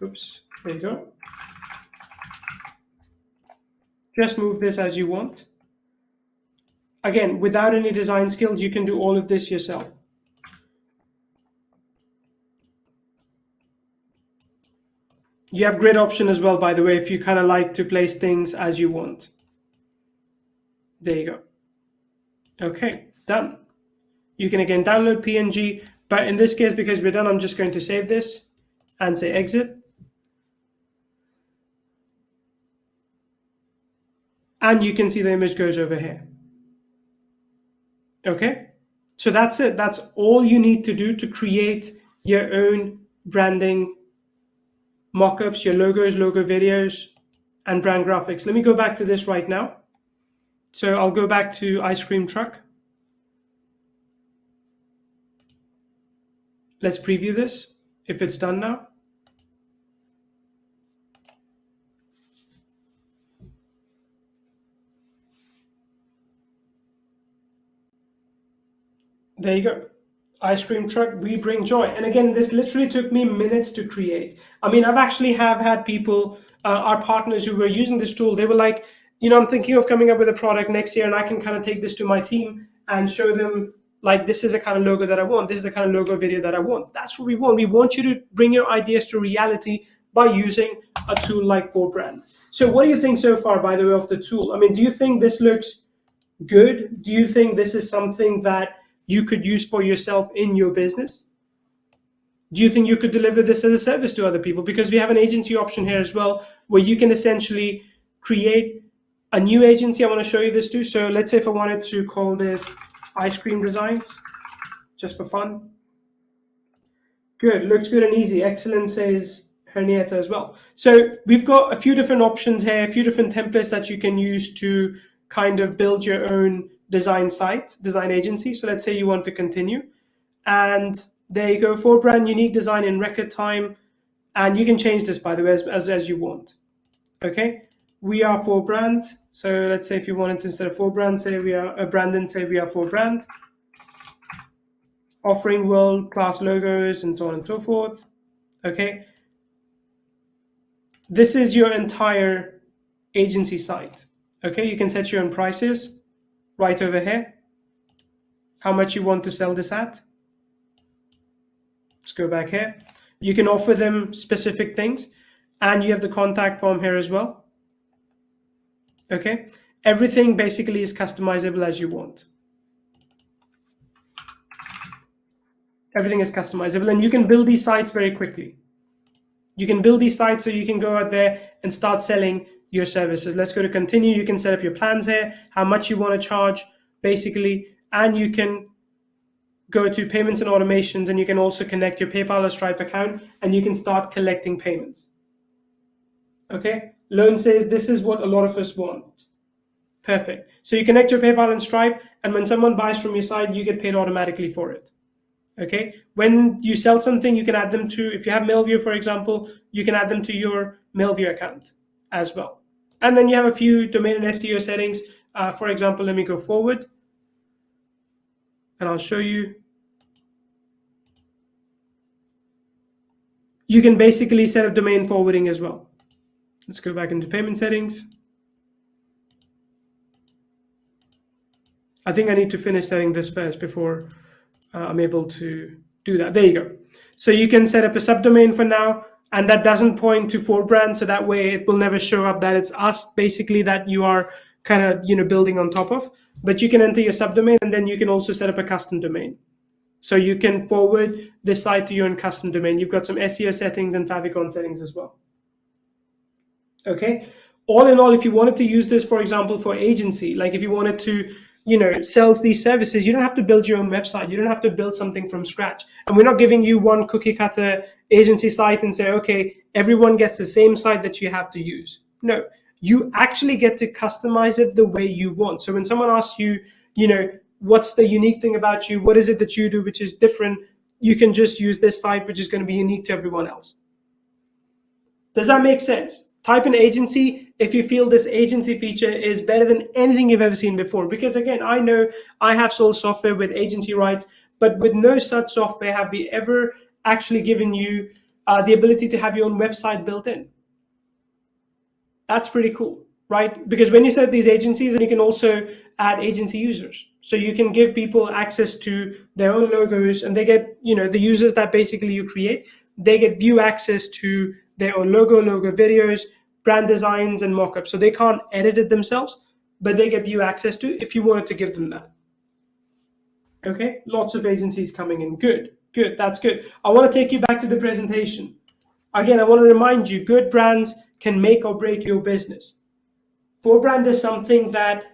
Oops, there you go. Just move this as you want. Again, without any design skills, you can do all of this yourself. You have grid option as well, by the way, if you kind of like to place things as you want. There you go. Okay, done. You can again download PNG, but in this case, because we're done, I'm just going to save this and say exit. And you can see the image goes over here. Okay, so that's it. That's all you need to do to create your own branding mockups, your logos, logo videos, and brand graphics. Let me go back to this right now. So I'll go back to ice cream truck. Let's preview this if it's done now. There you go. Ice cream truck, we bring joy. And again, this literally took me minutes to create. I mean, I've actually had people, our partners who were using this tool, they were like, you know, I'm thinking of coming up with a product next year and I can kind of take this to my team and show them like, this is the kind of logo that I want. This is the kind of logo video that I want. That's what we want. We want you to bring your ideas to reality by using a tool like 4brand. So what do you think so far, by the way, of the tool? I mean, do you think this looks good? Do you think this is something that you could use for yourself in your business? Do you think you could deliver this as a service to other people? Because we have an agency option here as well, where you can essentially create a new agency. I want to show you this too. So let's say if I wanted to call this Ice Cream Designs, just for fun. Good, looks good and easy. Excellent, says Hernieta as well. So we've got a few different options here, a few different templates that you can use to kind of build your own design site, design agency. So let's say you want to continue. And there you go, 4brand, unique design in record time. And you can change this, by the way, as you want. Okay, we are 4brand. So let's say if you wanted to, instead of 4brand, say we are a brand and say we are 4brand. Offering world-class logos and so on and so forth. Okay, this is your entire agency site. Okay, you can set your own prices right over here. How much you want to sell this at. Let's go back here. You can offer them specific things, and you have the contact form here as well. Okay, everything basically is customizable as you want. Everything is customizable, and you can build these sites very quickly. You can build these sites so you can go out there and start selling your services. Let's go to continue. You can set up your plans here, how much you want to charge, basically, and you can go to payments and automations, and you can also connect your PayPal or Stripe account, and you can start collecting payments. Okay, Loan says this is what a lot of us want. Perfect. So you connect your PayPal and Stripe, and when someone buys from your site, you get paid automatically for it. Okay, when you sell something, you can add them to, if you have Mailview, for example, you can add them to your Mailview account as well. And then you have a few domain and SEO settings. For example, let me go forward and I'll show you. You can basically set up domain forwarding as well. Let's go back into payment settings. I think I need to finish setting this first before I'm able to do that. There you go. So you can set up a subdomain for now, and that doesn't point to 4brand, so that way it will never show up that it's us basically that you are kind of building on top of. But you can enter your subdomain, and then you can also set up a custom domain. So you can forward this site to your own custom domain. You've got some SEO settings and favicon settings as well. Okay. All in all, if you wanted to use this, for example, for agency, like if you wanted to sell these services, you don't have to build your own website. You don't have to build something from scratch. And we're not giving you one cookie cutter agency site and say, okay, everyone gets the same site that you have to use. No, you actually get to customize it the way you want. So when someone asks you, what's the unique thing about you? What is it that you do which is different? You can just use this site, which is going to be unique to everyone else. Does that make sense? Type in agency if you feel this agency feature is better than anything you've ever seen before. Because again, I know I have sold software with agency rights, but with no such software have we ever actually given you the ability to have your own website built in. That's pretty cool, right? Because when you set up these agencies, then you can also add agency users. So you can give people access to their own logos, and they get, the users that basically you create, they get view access to their own logo videos, brand designs, and mockups. So they can't edit it themselves, but they get view access to if you wanted to give them that. Okay, lots of agencies coming in. Good, that's good. I want to take you back to the presentation. Again, I want to remind you, good brands can make or break your business. 4brand is something that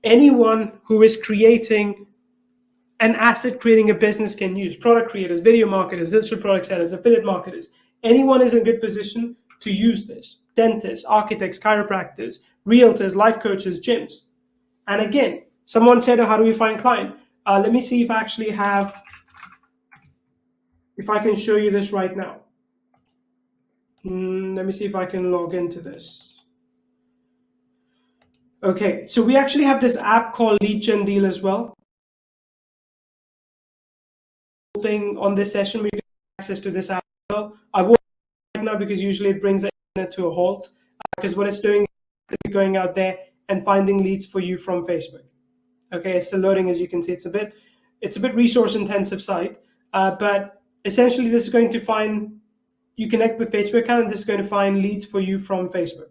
anyone who is creating an asset, creating a business can use. Product creators, video marketers, digital product sellers, affiliate marketers. Anyone is in a good position to use this. Dentists, architects, chiropractors, realtors, life coaches, gyms. And again, someone said, how do we find client? Let me see if I actually have, if I can show you this right now. Let me see if I can log into this. Okay, so we actually have this app called Lead Gen Deal as well. Thing on this session, we get access to this app as well. I won't right now because usually it brings the internet to a halt, because what it's doing is going out there and finding leads for you from Facebook. Okay, it's still loading, as you can see. It's a bit resource intensive site, but essentially this is going to find, you connect with Facebook account, and this is going to find leads for you from Facebook.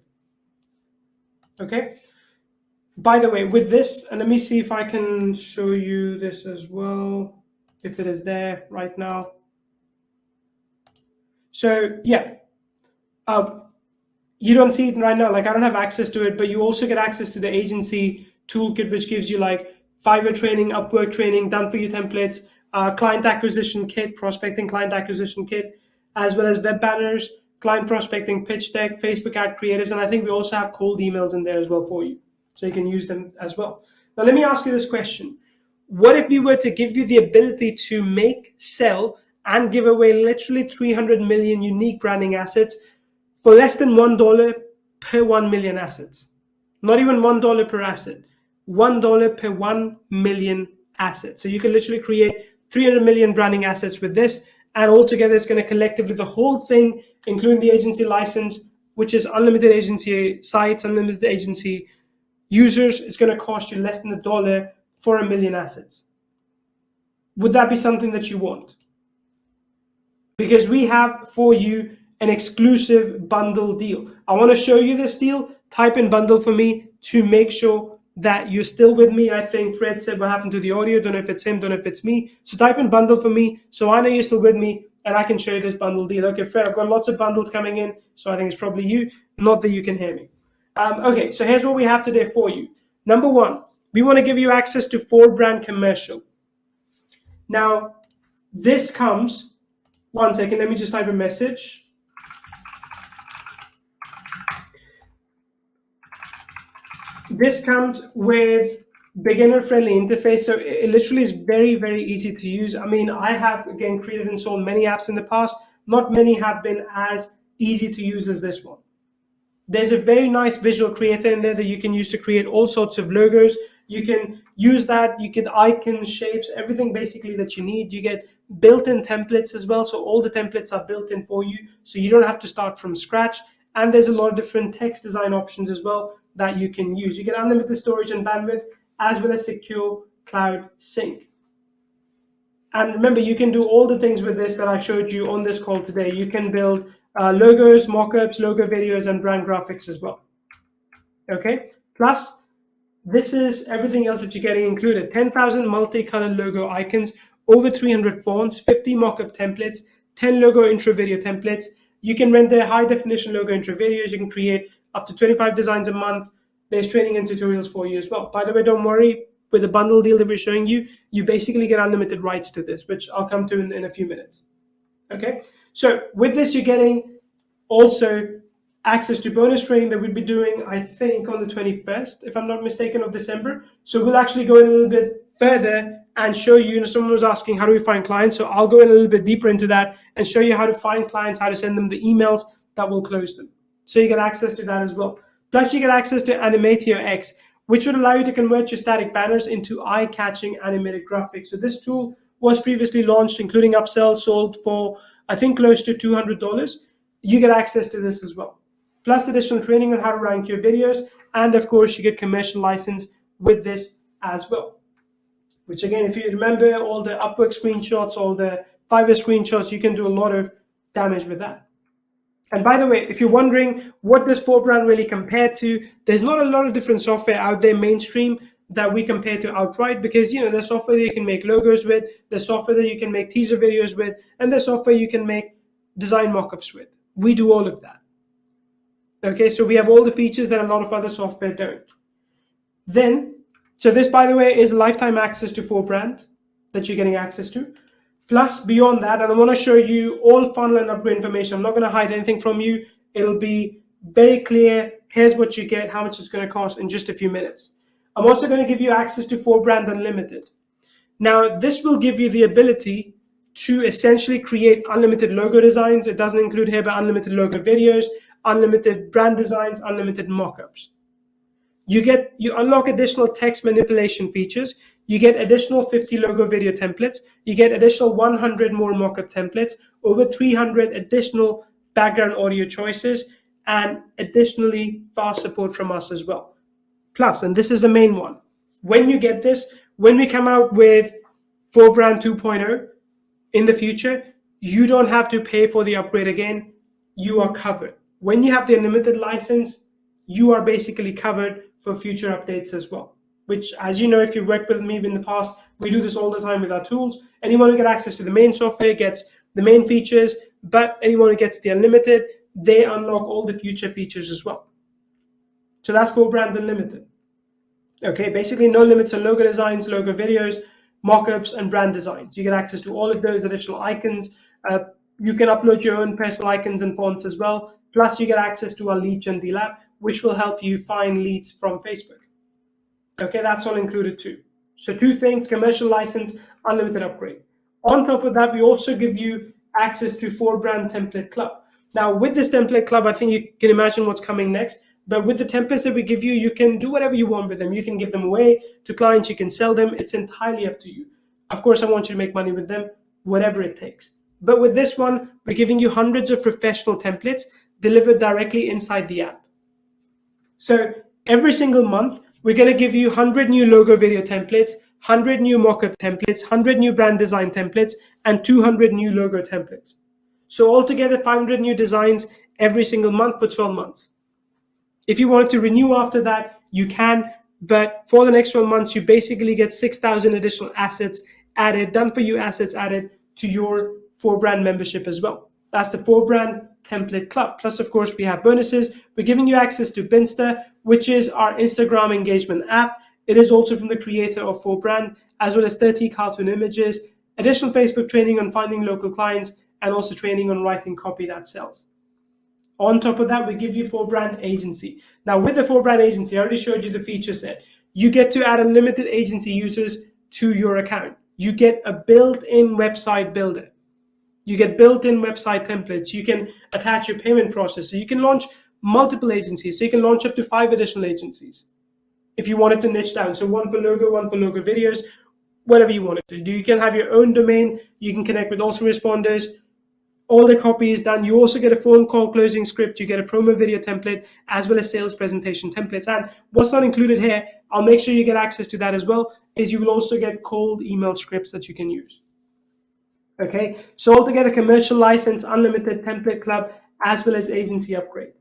Okay. By the way, with this, and let me see if I can show you this as well, if it is there right now. So yeah, you don't see it right now, like I don't have access to it, but you also get access to the agency toolkit, which gives you like Fiverr training, Upwork training, done for you templates, client acquisition kit, prospecting client acquisition kit, as well as web banners, client prospecting pitch deck, Facebook ad creators, and I think we also have cold emails in there as well for you. So you can use them as well. Now, let me ask you this question. What if we were to give you the ability to make, sell, and give away literally 300 million unique branding assets for less than $1 per 1 million assets? Not even $1 per asset. $1 per 1 million assets. So you can literally create 300 million branding assets with this, and altogether it's going to collectively, the whole thing, including the agency license, which is unlimited agency sites, unlimited agency users, is going to cost you less than $1 for 1 million assets. Would that be something that you want? Because we have for you an exclusive bundle deal. I want to show you this deal. Type in bundle for me to make sure that you're still with me. I think Fred said what happened to the audio. Don't know if it's him, don't know if it's me. So type in bundle for me so I know you're still with me and I can show you this bundle deal. Okay, Fred, I've got lots of bundles coming in, so I think it's probably you, not that you can hear me. Okay, so here's what we have today for you. Number one, we want to give you access to 4brand commercial. Now, this comes, one second, let me just type a message. This comes with beginner-friendly interface, so it literally is very, very easy to use. I mean, I have, again, created and sold many apps in the past. Not many have been as easy to use as this one. There's a very nice visual creator in there that you can use to create all sorts of logos. You can use that, you get icons, shapes, everything basically that you need. You get built-in templates as well, so all the templates are built in for you, so you don't have to start from scratch. And there's a lot of different text design options as well that you can use. You get unlimited storage and bandwidth, as well as secure cloud sync. And remember, you can do all the things with this that I showed you on this call today. You can build logos, mockups, logo videos, and brand graphics as well. Okay, plus this is everything else that you're getting included. 10,000 multicolored logo icons, over 300 fonts, 50 mockup templates, 10 logo intro video templates. You can render high definition logo intro videos. You can create up to 25 designs a month. There's training and tutorials for you as well. By the way, don't worry, with the bundle deal that we're showing you, you basically get unlimited rights to this, which I'll come to in a few minutes. Okay, so with this, you're getting also access to bonus training that we'll be doing, I think, on the 21st, if I'm not mistaken, of December. So we'll actually go in a little bit further and show you, someone was asking, how do we find clients? So I'll go in a little bit deeper into that and show you how to find clients, how to send them the emails that will close them. So you get access to that as well. Plus, you get access to Animatio X, which would allow you to convert your static banners into eye-catching animated graphics. So this tool was previously launched, including upsells, sold for, I think, close to $200. You get access to this as well. Plus additional training on how to rank your videos. And of course, you get commercial license with this as well. Which again, if you remember all the Upwork screenshots, all the Fiverr screenshots, you can do a lot of damage with that. And by the way, if you're wondering what does 4brand really compare to, there's not a lot of different software out there mainstream that we compare to outright, because there's software that you can make logos with, there's software that you can make teaser videos with, and there's software you can make design mockups with. We do all of that. Okay, so we have all the features that a lot of other software don't. So this, by the way, is lifetime access to 4brand that you're getting access to. Plus, beyond that, and I want to show you all funnel and upgrade information. I'm not going to hide anything from you. It'll be very clear. Here's what you get, how much it's going to cost in just a few minutes. I'm also going to give you access to 4brand Unlimited. Now, this will give you the ability to essentially create unlimited logo designs. It doesn't include here, but unlimited logo videos, unlimited brand designs, unlimited mockups. You unlock additional text manipulation features. You get additional 50 logo video templates. You get additional 100 more mockup templates, over 300 additional background audio choices, and additionally fast support from us as well. Plus, and this is the main one, when you get this, when we come out with 4brand 2.0 in the future, you don't have to pay for the upgrade again. You are covered. When you have the unlimited license, you are basically covered for future updates as well. Which, as you know, if you've worked with me in the past, we do this all the time with our tools. Anyone who gets access to the main software gets the main features, but anyone who gets the unlimited, they unlock all the future features as well. So that's 4brand Unlimited. Okay, basically no limits on logo designs, logo videos, mockups, and brand designs. You get access to all of those additional icons. You can upload your own personal icons and fonts as well. Plus, you get access to our lead gen deal app, which will help you find leads from Facebook. Okay, that's all included too. So 2 things: commercial license, unlimited upgrade. On top of that, we also give you access to 4brand Template Club. Now, with this Template Club, I think you can imagine what's coming next. But with the templates that we give you, you can do whatever you want with them. You can give them away to clients, you can sell them. It's entirely up to you. Of course, I want you to make money with them, whatever it takes. But with this one, we're giving you hundreds of professional templates delivered directly inside the app. So every single month, we're going to give you 100 new logo video templates, 100 new mockup templates, 100 new brand design templates, and 200 new logo templates. So altogether, 500 new designs every single month for 12 months. If you wanted to renew after that, you can, but for the next 12 months, you basically get 6,000 additional assets added, done for you assets added to your 4brand membership as well. That's the 4brand Template Club. Plus, of course, we have bonuses. We're giving you access to Binsta, which is our Instagram engagement app. It is also from the creator of 4brand, as well as 30 cartoon images, additional Facebook training on finding local clients, and also training on writing copy that sells. On top of that, we give you 4brand agency. Now, with the 4brand agency, I already showed you the feature set. You get to add unlimited agency users to your account. You get a built-in website builder. You get built-in website templates. You can attach your payment processor. You can launch multiple agencies. So you can launch up to 5 additional agencies if you wanted to niche down. So one for logo videos, whatever you wanted to do. You can have your own domain. You can connect with autoresponders. All the copy is done. You also get a phone call closing script. You get a promo video template, as well as sales presentation templates. And what's not included here, I'll make sure you get access to that as well, is you will also get cold email scripts that you can use. Okay, so altogether, commercial license, unlimited template club, as well as agency upgrade.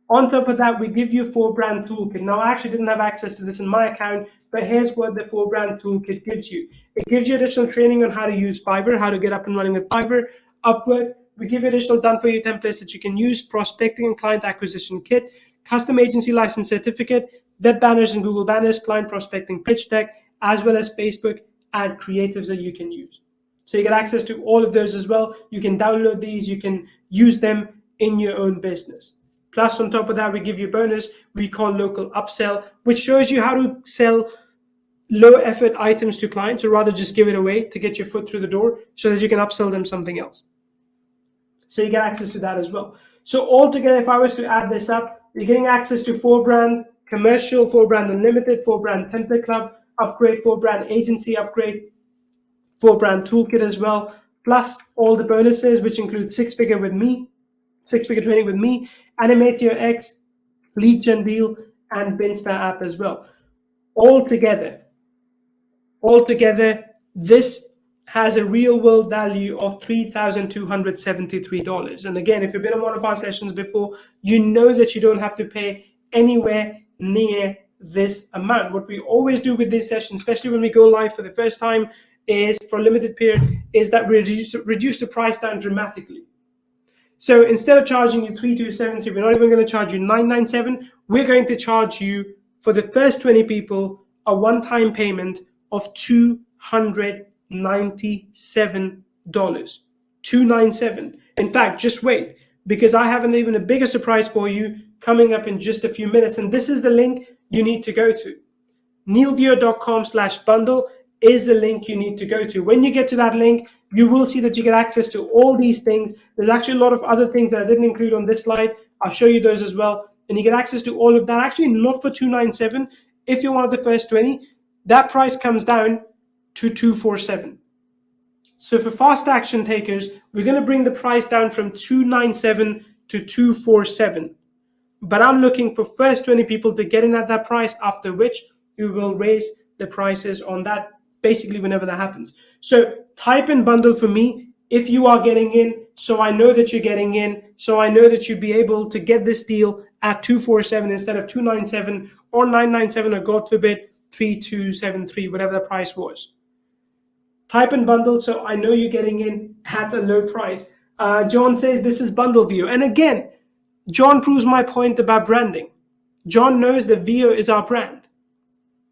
On top of that, we give you 4brand toolkit. Now, I actually didn't have access to this in my account, but here's what the 4brand toolkit gives you. It gives you additional training on how to use Fiverr, how to get up and running with Fiverr, Upwork. We give you additional done-for-you templates that you can use, prospecting and client acquisition kit, custom agency license certificate, web banners and Google banners, client prospecting pitch deck, as well as Facebook ad creatives that you can use. So you get access to all of those as well. You can download these, you can use them in your own business. Plus, on top of that, we give you a bonus we call local upsell, which shows you how to sell low effort items to clients, or rather just give it away to get your foot through the door so that you can upsell them something else. So you get access to that as well. So altogether, if I was to add this up, you're getting access to 4brand commercial, 4brand unlimited, 4brand template club upgrade, 4brand agency upgrade, 4brand toolkit as well, plus all the bonuses, which include six-figure training with me, Animate Your X, lead gen deal, and Binstar app as well. Altogether, this has a real world value of $3,273. And again, if you've been on one of our sessions before, you know that you don't have to pay anywhere near this amount. What we always do with these sessions, especially when we go live for the first time, is for a limited period, is that we reduce the price down dramatically. So instead of charging you 3,273, we're not even going to charge you 997. We're going to charge you, for the first 20 people, a one-time payment of $297. $297. In fact, just wait, because I have an even a bigger surprise for you coming up in just a few minutes. And this is the link you need to go to. neilviewer.com/bundle is the link you need to go to. When you get to that link, you will see that you get access to all these things. There's actually a lot of other things that I didn't include on this slide. I'll show you those as well. And you get access to all of that. Actually, not for $297. If you're one of the first 20, that price comes down to $247. So for fast action takers, we're going to bring the price down from $297 to $247. But I'm looking for first 20 people to get in at that price, after which we will raise the prices on that basically whenever that happens. So type in bundle for me if you are getting in, so I know that you're getting in, so I know that you'd be able to get this deal at $247 instead of $297 or $997, or God forbid $3,273, whatever the price was. Type in bundle so I know you're getting in at a low price. John says this is bundle view. And again, John proves my point about branding. John knows that Veo is our brand,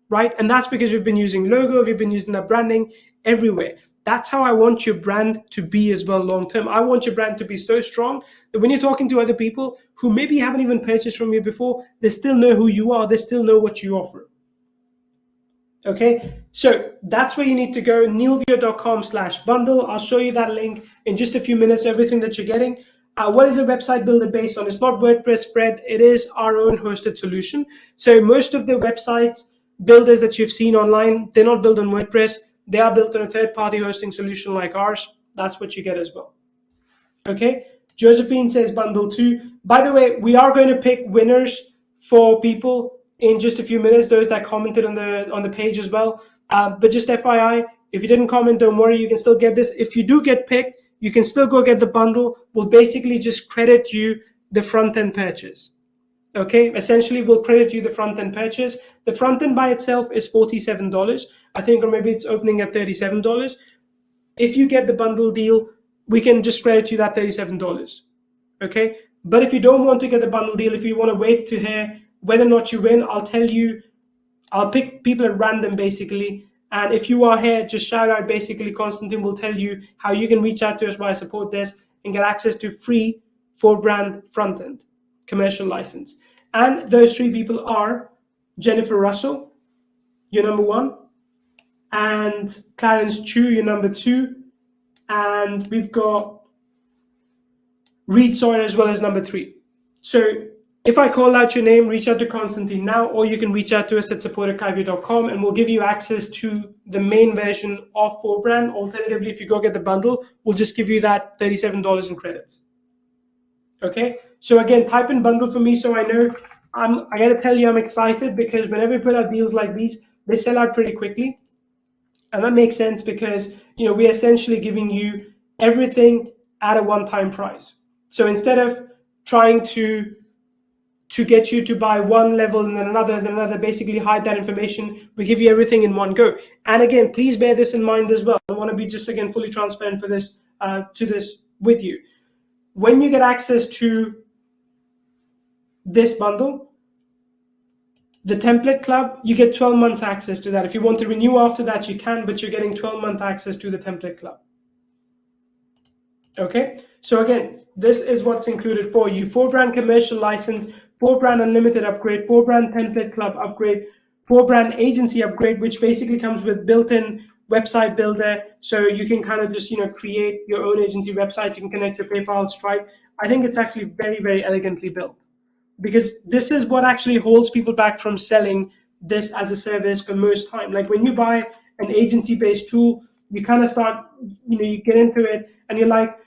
right? And that's because you've been using logo, you've been using that branding everywhere. That's how I want your brand to be as well long term. I want your brand to be so strong that when you're talking to other people who maybe haven't even purchased from you before, they still know who you are, they still know what you offer. Okay, so that's where you need to go, neilviewer.com/bundle. I'll show you that link in just a few minutes, everything that you're getting. What is a website builder based on? It's not WordPress, Fred, it is our own hosted solution. So most of the websites builders that you've seen online, they're not built on WordPress, they are built on a third-party hosting solution like ours. That's what you get as well. Okay, Josephine says bundle 2. By the way, we are going to pick winners for people in just a few minutes, those that commented on the page as well. But just FYI, if you didn't comment, don't worry, you can still get this. If you do get picked, you can still go get the bundle. We'll basically just credit you the front-end purchase. Okay, essentially we'll credit you the front-end purchase. The front-end by itself is $47, I think, or maybe it's opening at $37. If you get the bundle deal, we can just credit you that $37. Okay, but if you don't want to get the bundle deal, if you want to wait to hear whether or not you win, I'll pick people at random basically. And if you are here, just shout out basically. Constantine will tell you how you can reach out to us via support desk and get access to free 4brand front end commercial license. And those three people are Jennifer Russell, your number 1, and Clarence Chu, your number 2, and we've got Reed Sawyer as well as number 3. So if I call out your name, reach out to Constantine now, or you can reach out to us at support@kyvio.com and we'll give you access to the main version of 4brand. Alternatively, if you go get the bundle, we'll just give you that $37 in credits. Okay, so again, type in bundle for me so I know. I gotta tell you, I'm excited because whenever we put out deals like these, they sell out pretty quickly. And that makes sense because, we're essentially giving you everything at a one-time price. So instead of trying to get you to buy one level and then another, basically hide that information, we give you everything in one go. And again, please bear this in mind as well. I want to be just, again, fully transparent for this, to this with you. When you get access to this bundle, the template club, you get 12 months access to that. If you want to renew after that, you can, but you're getting 12-month access to the template club. Okay, so again, this is what's included for you. 4brand commercial license, 4brand unlimited upgrade, 4brand template club upgrade, 4brand agency upgrade, which basically comes with built-in website builder, so you can kind of just create your own agency website. You can connect your PayPal, Stripe. I think it's actually very, very elegantly built, because this is what actually holds people back from selling this as a service for most time. Like when you buy an agency based tool, you kind of start, you get into it and you're like,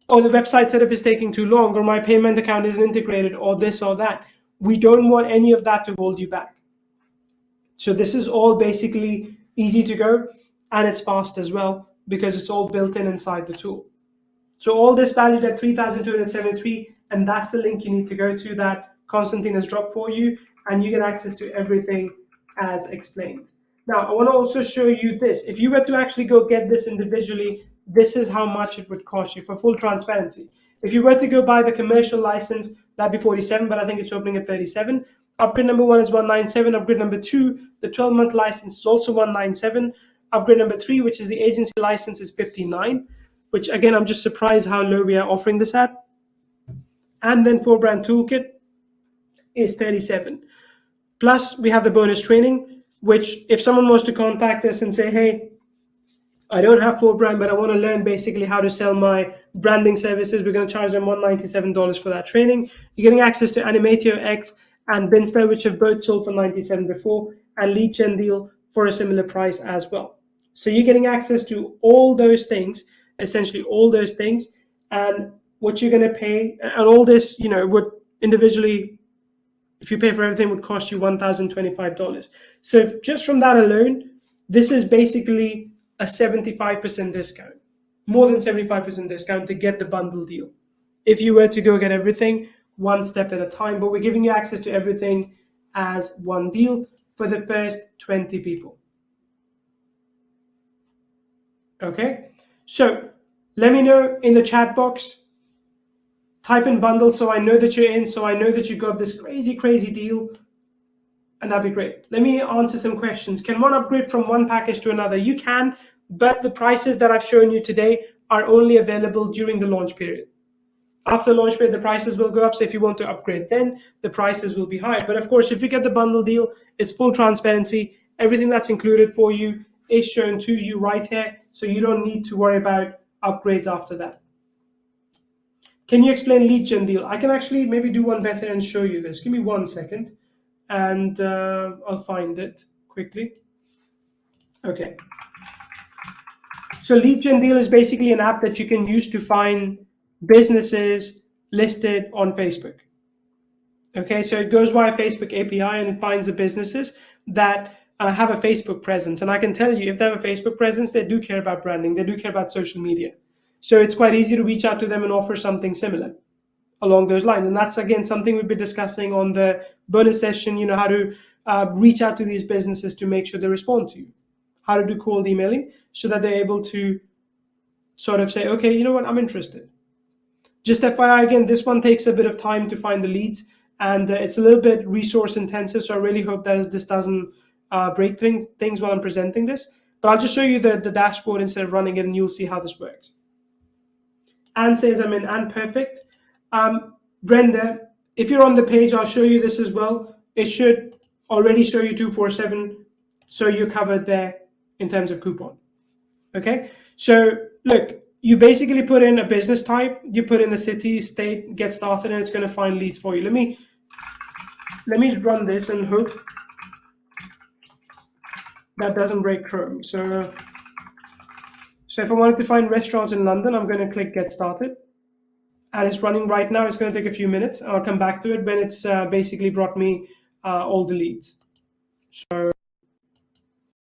oh, the website setup is taking too long, or my payment account isn't integrated, or this or that. We don't want any of that to hold you back. So this is all basically easy to go, and it's fast as well because it's all built in inside the tool. So all this valued at 3,273, and that's the link you need to go to that Constantine has dropped for you, and you get access to everything as explained. Now, I want to also show you this. If you were to actually go get this individually, this is how much it would cost you for full transparency. If you were to go buy the commercial license, that'd be 47, but I think it's opening at 37. Upgrade number 1 is 197. Upgrade number 2, the 12-month license, is also 197. Upgrade number 3, which is the agency license, is 59. Which again, I'm just surprised how low we are offering this at. And then 4brand toolkit is 37. Plus we have the bonus training, which if someone was to contact us and say, hey, I don't have 4brand, but I want to learn basically how to sell my branding services, we're going to charge them $197 for that training. You're getting access to Animatio X and Binster, which have both sold for $97 before, and Lead Gen Deal for a similar price as well. So you're getting access to all those things, essentially all those things, and what you're going to pay, and all this, would individually, if you pay for everything, would cost you $1,025. So just from that alone, this is basically a 75% discount, more than 75% discount to get the bundle deal. If you were to go get everything one step at a time, but we're giving you access to everything as one deal for the first 20 people. Okay, so let me know in the chat box, type in bundle so I know that you're in, so I know that you got this crazy, crazy deal, and that'd be great. Let me answer some questions. Can one upgrade from one package to another? You can, but the prices that I've shown you today are only available during the launch period. After launch period, the prices will go up, so if you want to upgrade, then the prices will be higher. But of course, if you get the bundle deal, it's full transparency. Everything that's included for you is shown to you right here, so you don't need to worry about upgrades after that. Can you explain Lead Gen Deal? I can actually maybe do one better and show you this. Give me 1 second, and I'll find it quickly. Okay. So Lead Gen Deal is basically an app that you can use to find businesses listed on Facebook. Okay, so it goes via Facebook API and it finds the businesses that have a Facebook presence. And I can tell you, if they have a Facebook presence, they do care about branding, they do care about social media. So it's quite easy to reach out to them and offer something similar along those lines. And that's, again, something we'll be discussing on the bonus session, how to reach out to these businesses to make sure they respond to you, how to do cold emailing so that they're able to sort of say, okay, you know what, I'm interested. Just FYI, again, this one takes a bit of time to find the leads, and it's a little bit resource intensive. So I really hope that this doesn't break things while I'm presenting this. But I'll just show you the dashboard instead of running it, and you'll see how this works. Anne says I'm in. Anne, perfect. Brenda, if you're on the page, I'll show you this as well. It should already show you 247, so you're covered there in terms of coupon. Okay, so look, you basically put in a business type, you put in a city, state, get started, and it's going to find leads for you. Let me run this and hope that doesn't break Chrome. So if I wanted to find restaurants in London, I'm going to click get started. And it's running right now. It's going to take a few minutes. I'll come back to it when it's basically brought me all the leads. So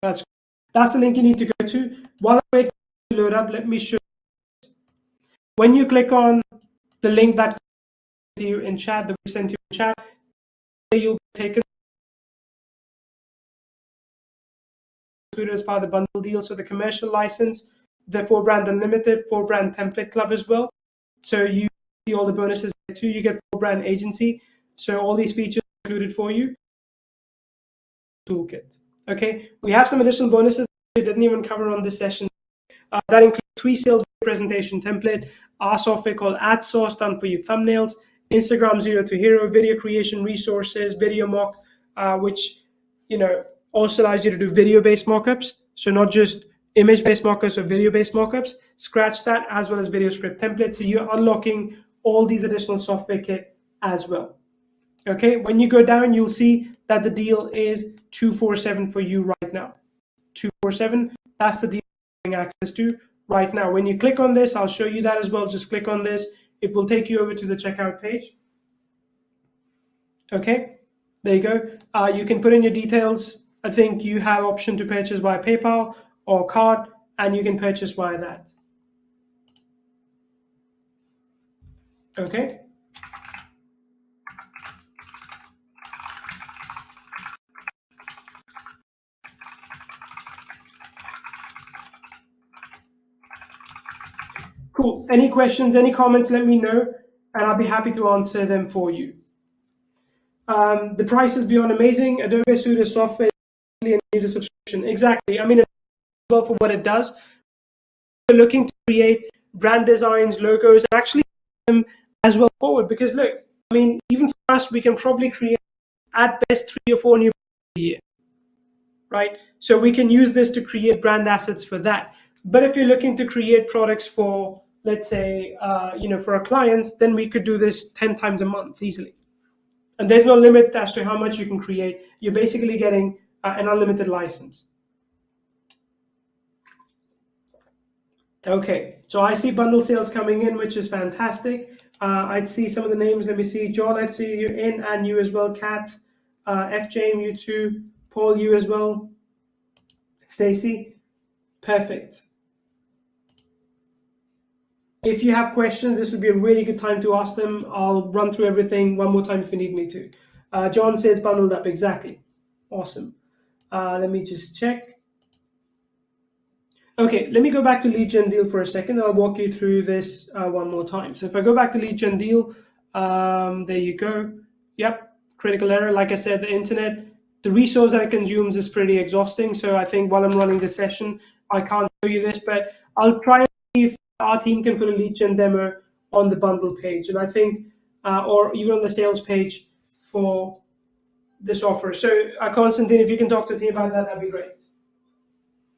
that's the link you need to go to. While I wait for it to load up, let me show you. When you click on the link that to you in chat, that we sent you in chat, you'll be taken as part of the bundle deal. So the commercial license, the 4brand Unlimited, 4brand Template Club as well. So you see all the bonuses there too. You get 4brand agency. So all these features are included for you. Toolkit. Okay, we have some additional bonuses we didn't even cover on this session. That includes 3 sales presentation template, our software called AdSource done for you thumbnails, Instagram 0 to Hero, video creation resources, video mock, which also allows you to do video-based mockups. So not just image-based mockups or video-based mockups, scratch that, as well as video script templates. So you're unlocking all these additional software kit as well. Okay, when you go down, you'll see that the deal is 247 for you right now. 247, that's the deal you're having access to right now. When you click on this, I'll show you that as well. Just click on this. It will take you over to the checkout page. Okay, there you go. You can put in your details. I think you have option to purchase via PayPal or card, and you can purchase via that. Okay. Cool. Any questions, any comments, let me know, and I'll be happy to answer them for you. The price is beyond amazing. Adobe Studio software and need a subscription. Exactly. I mean, it's well for what it does. We're looking to create brand designs, logos, and actually them as well forward. Because look, I mean, even for us, we can probably create at best 3 or 4 new a year, right? So we can use this to create brand assets for that. But if you're looking to create products for, let's say, for our clients, then we could do this 10 times a month easily. And there's no limit as to how much you can create. You're basically getting an unlimited license. Okay, so I see bundle sales coming in, which is fantastic. I'd see some of the names. Let me see. John, I see you in, and you as well. Kat, FJ, you too. Paul, you as well. Stacy, perfect. If you have questions, this would be a really good time to ask them. I'll run through everything one more time if you need me to. John says bundled up, exactly. Awesome. Let me just check. Okay, let me go back to lead gen deal for a second. I'll walk you through this one more time. So if I go back to lead gen deal, there you go. Yep, critical error. Like I said, the internet, the resource that it consumes is pretty exhausting. So I think while I'm running this session, I can't show you this, but I'll try and see if our team can put a lead gen demo on the bundle page. And I think, or even on the sales page for this offer. So Constantine, if you can talk to the team about that, that'd be great.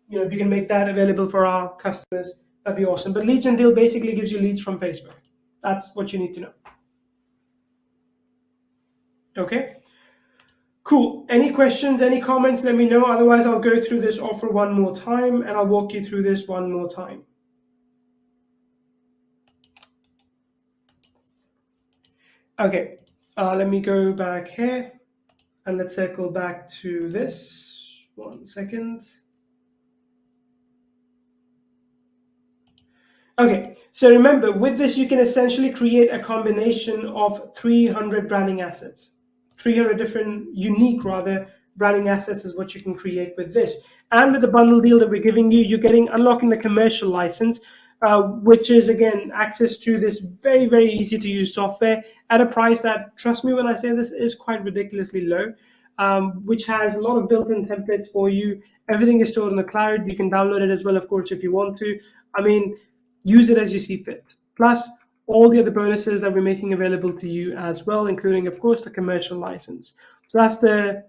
If you can make that available for our customers, that'd be awesome. But lead gen deal basically gives you leads from Facebook. That's what you need to know. Okay. Cool. Any questions, any comments, let me know. Otherwise, I'll go through this offer one more time and I'll walk you through this one more time. Okay. Let me go back here and let's circle back to this. 1 second. Okay, so remember, with this, you can essentially create a combination of 300 branding assets. 300 different, unique rather, branding assets is what you can create with this. And with the bundle deal that we're giving you, you're unlocking the commercial license, which is, again, access to this very, very easy to use software at a price that, trust me when I say this, is quite ridiculously low, which has a lot of built-in templates for you. Everything is stored in the cloud. You can download it as well, of course, if you want to. I mean, use it as you see fit. Plus, all the other bonuses that we're making available to you as well, including, of course, the commercial license. So that's the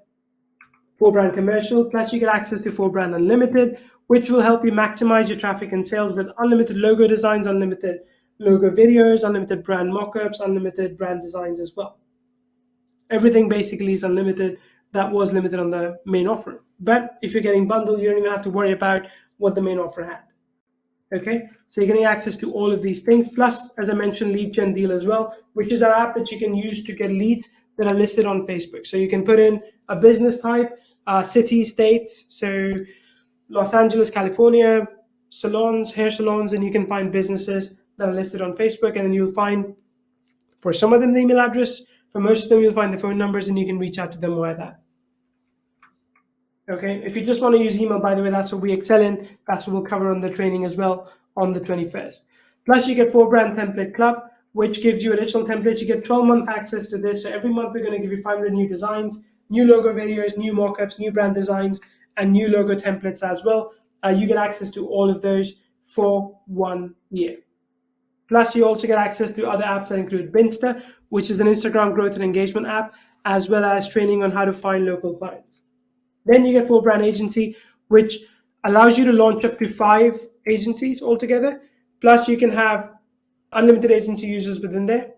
4brand commercial. Plus, you get access to 4brand Unlimited, which will help you maximize your traffic and sales with unlimited logo designs, unlimited logo videos, unlimited brand mockups, unlimited brand designs as well. Everything basically is unlimited. That was limited on the main offer. But if you're getting bundled, you don't even have to worry about what the main offer had. Okay, so you're getting access to all of these things. Plus, as I mentioned, lead gen deal as well, which is our app that you can use to get leads that are listed on Facebook. So you can put in a business type, city, states. So Los Angeles, California, salons, hair salons, and you can find businesses that are listed on Facebook. And then you'll find, for some of them, the email address. For most of them, you'll find the phone numbers, and you can reach out to them via that. Okay, if you just want to use email, by the way, that's what we excel in. That's what we'll cover on the training as well on the 21st. Plus, you get 4brand Template Club, which gives you additional templates. You get 12-month access to this. So every month, we're going to give you 500 new designs, new logo videos, new mockups, new brand designs, and new logo templates as well. You get access to all of those for 1 year. Plus, you also get access to other apps that include Binster, which is an Instagram growth and engagement app, as well as training on how to find local clients. Then you get 4brand Agency, which allows you to launch up to 5 agencies altogether. Plus, you can have unlimited agency users within there.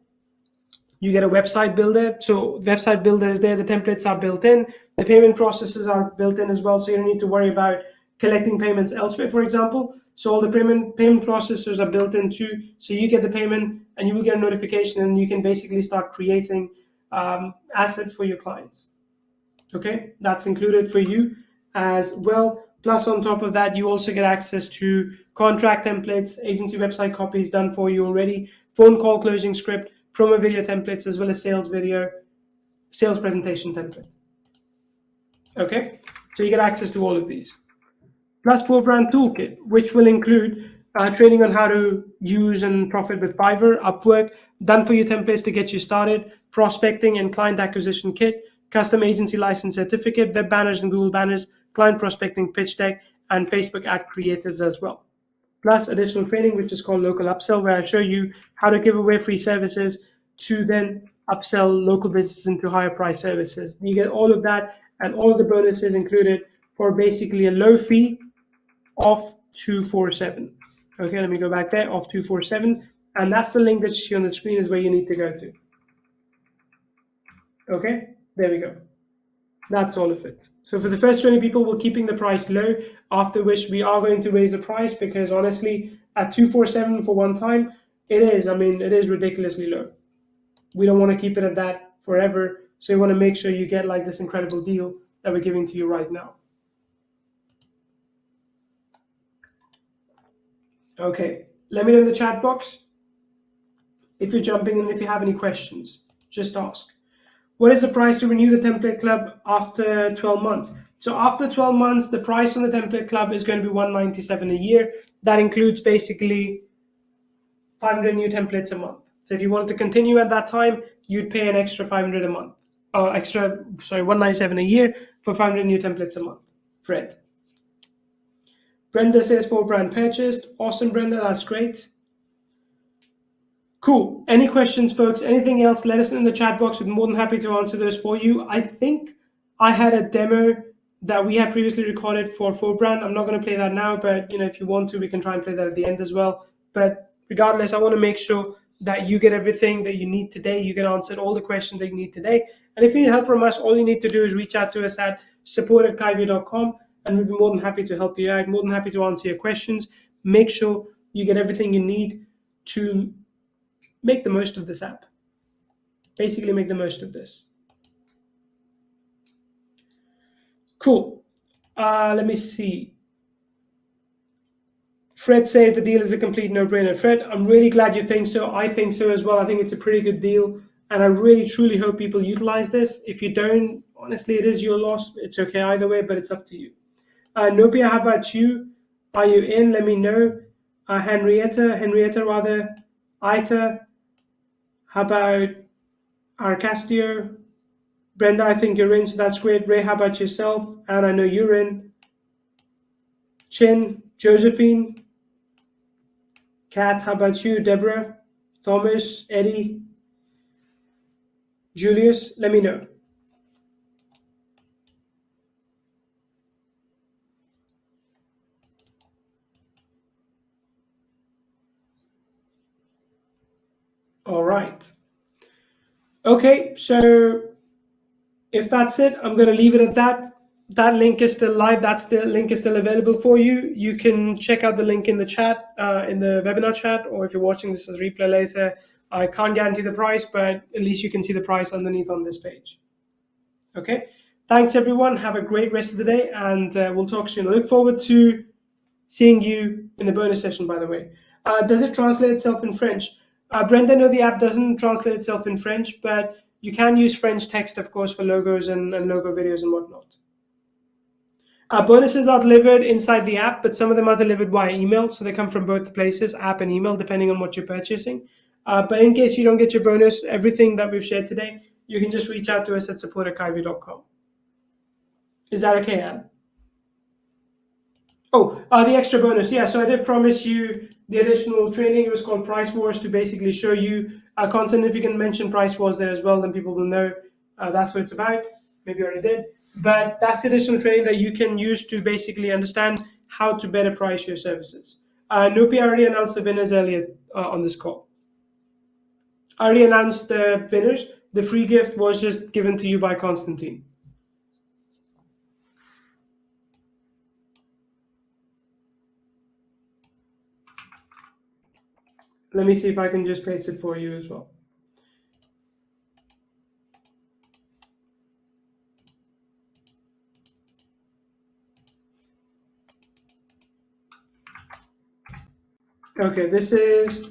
You get a website builder. So website builder is there. The templates are built in. The payment processes are built in as well. So you don't need to worry about collecting payments elsewhere, for example. So all the payment processors are built in too. So you get the payment and you will get a notification, and you can basically start creating assets for your clients. Okay, that's included for you as well. Plus, on top of that, you also get access to contract templates, agency website copies done for you already, phone call closing script, promo video templates, as well as sales video, sales presentation template. Okay, so you get access to all of these. Plus 4brand toolkit, which will include training on how to use and profit with Fiverr, Upwork, done for you templates to get you started, prospecting and client acquisition kit, custom agency license certificate, web banners and Google banners, client prospecting pitch deck, and Facebook ad creatives as well. Plus additional training, which is called local upsell, where I show you how to give away free services to then upsell local businesses into higher price services. You get all of that and all of the bonuses included for basically a low fee of 247. Okay, let me go back there, of 247. And that's the link that you see on the screen is where you need to go to. Okay, there we go. That's all of it. So for the first 20 people, we're keeping the price low, after which we are going to raise the price, because honestly, at 247 for one time, it is ridiculously low. We don't want to keep it at that forever. So you want to make sure you get like this incredible deal that we're giving to you right now. Okay, let me know in the chat box if you're jumping in, if you have any questions, just ask. What is the price to renew the template club after 12 months? So after 12 months, the price on the template club is going to be $197 a year. That includes basically 500 new templates a month. So if you wanted to continue at that time, you'd pay an extra 500 a month. $197 a year for 500 new templates a month. Fred. Brenda says 4brand purchased. Awesome, Brenda, that's great. Cool. Any questions, folks? Anything else? Let us know in the chat box. We're more than happy to answer those for you. I think I had a demo that we had previously recorded for 4brand. I'm not going to play that now, but if you want to, we can try and play that at the end as well. But regardless, I want to make sure that you get everything that you need today. You get answered all the questions that you need today. And if you need help from us, all you need to do is reach out to us at support@kaivio.com, and we'll be more than happy to help you out, more than happy to answer your questions. Make sure you get everything you need to make the most of this app. Basically, make the most of this. Cool. Let me see. Fred says the deal is a complete no-brainer. Fred, I'm really glad you think so. I think so as well. I think it's a pretty good deal, and I really, truly hope people utilize this. If you don't, honestly, it is your loss. It's okay either way, but it's up to you. Nobia, how about you? Are you in? Let me know. Henrietta, Ita, how about Arcastio? Brenda, I think you're in, so that's great. Ray, how about yourself? And I know you're in. Chin, Josephine, Kat, how about you? Deborah, Thomas, Eddie, Julius, let me know. All right. Okay, so if that's it, I'm going to leave it at that. That link is still live. The link is still available for you. You can check out the link in the chat, in the webinar chat, or if you're watching this as a replay later. I can't guarantee the price, but at least you can see the price underneath on this page. Okay, thanks everyone. Have a great rest of the day, and we'll talk soon. I look forward to seeing you in the bonus session, by the way. Does it translate itself in French? Brenda, no, the app doesn't translate itself in French, but you can use French text, of course, for logos and logo videos and whatnot. Bonuses are delivered inside the app, but some of them are delivered via email, so they come from both places, app and email, depending on what you're purchasing. But in case you don't get your bonus, everything that we've shared today, you can just reach out to us at support@kaivio.com. Is that okay, Anne? Oh, the extra bonus. Yeah, so I did promise you the additional training. It was called Price Wars, to basically show you content. If you can mention Price Wars there as well, then people will know that's what it's about. Maybe I already did. But that's the additional training that you can use to basically understand how to better price your services. Nopi already announced the winners earlier on this call. I already announced the winners. The free gift was just given to you by Constantine. Let me see if I can just paste it for you as well. Okay, this is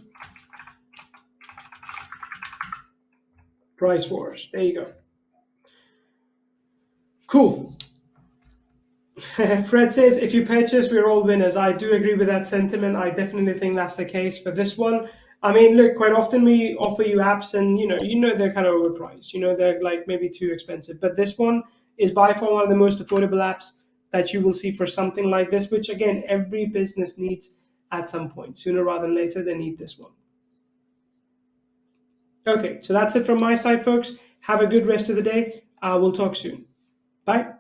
Price Wars. There you go. Cool. Fred says, if you purchase, we're all winners. I do agree with that sentiment. I definitely think that's the case for this one. I mean, look, quite often we offer you apps and, they're kind of overpriced. They're like maybe too expensive. But this one is by far one of the most affordable apps that you will see for something like this, which, again, every business needs at some point. Sooner rather than later, they need this one. Okay, so that's it from my side, folks. Have a good rest of the day. We'll talk soon. Bye.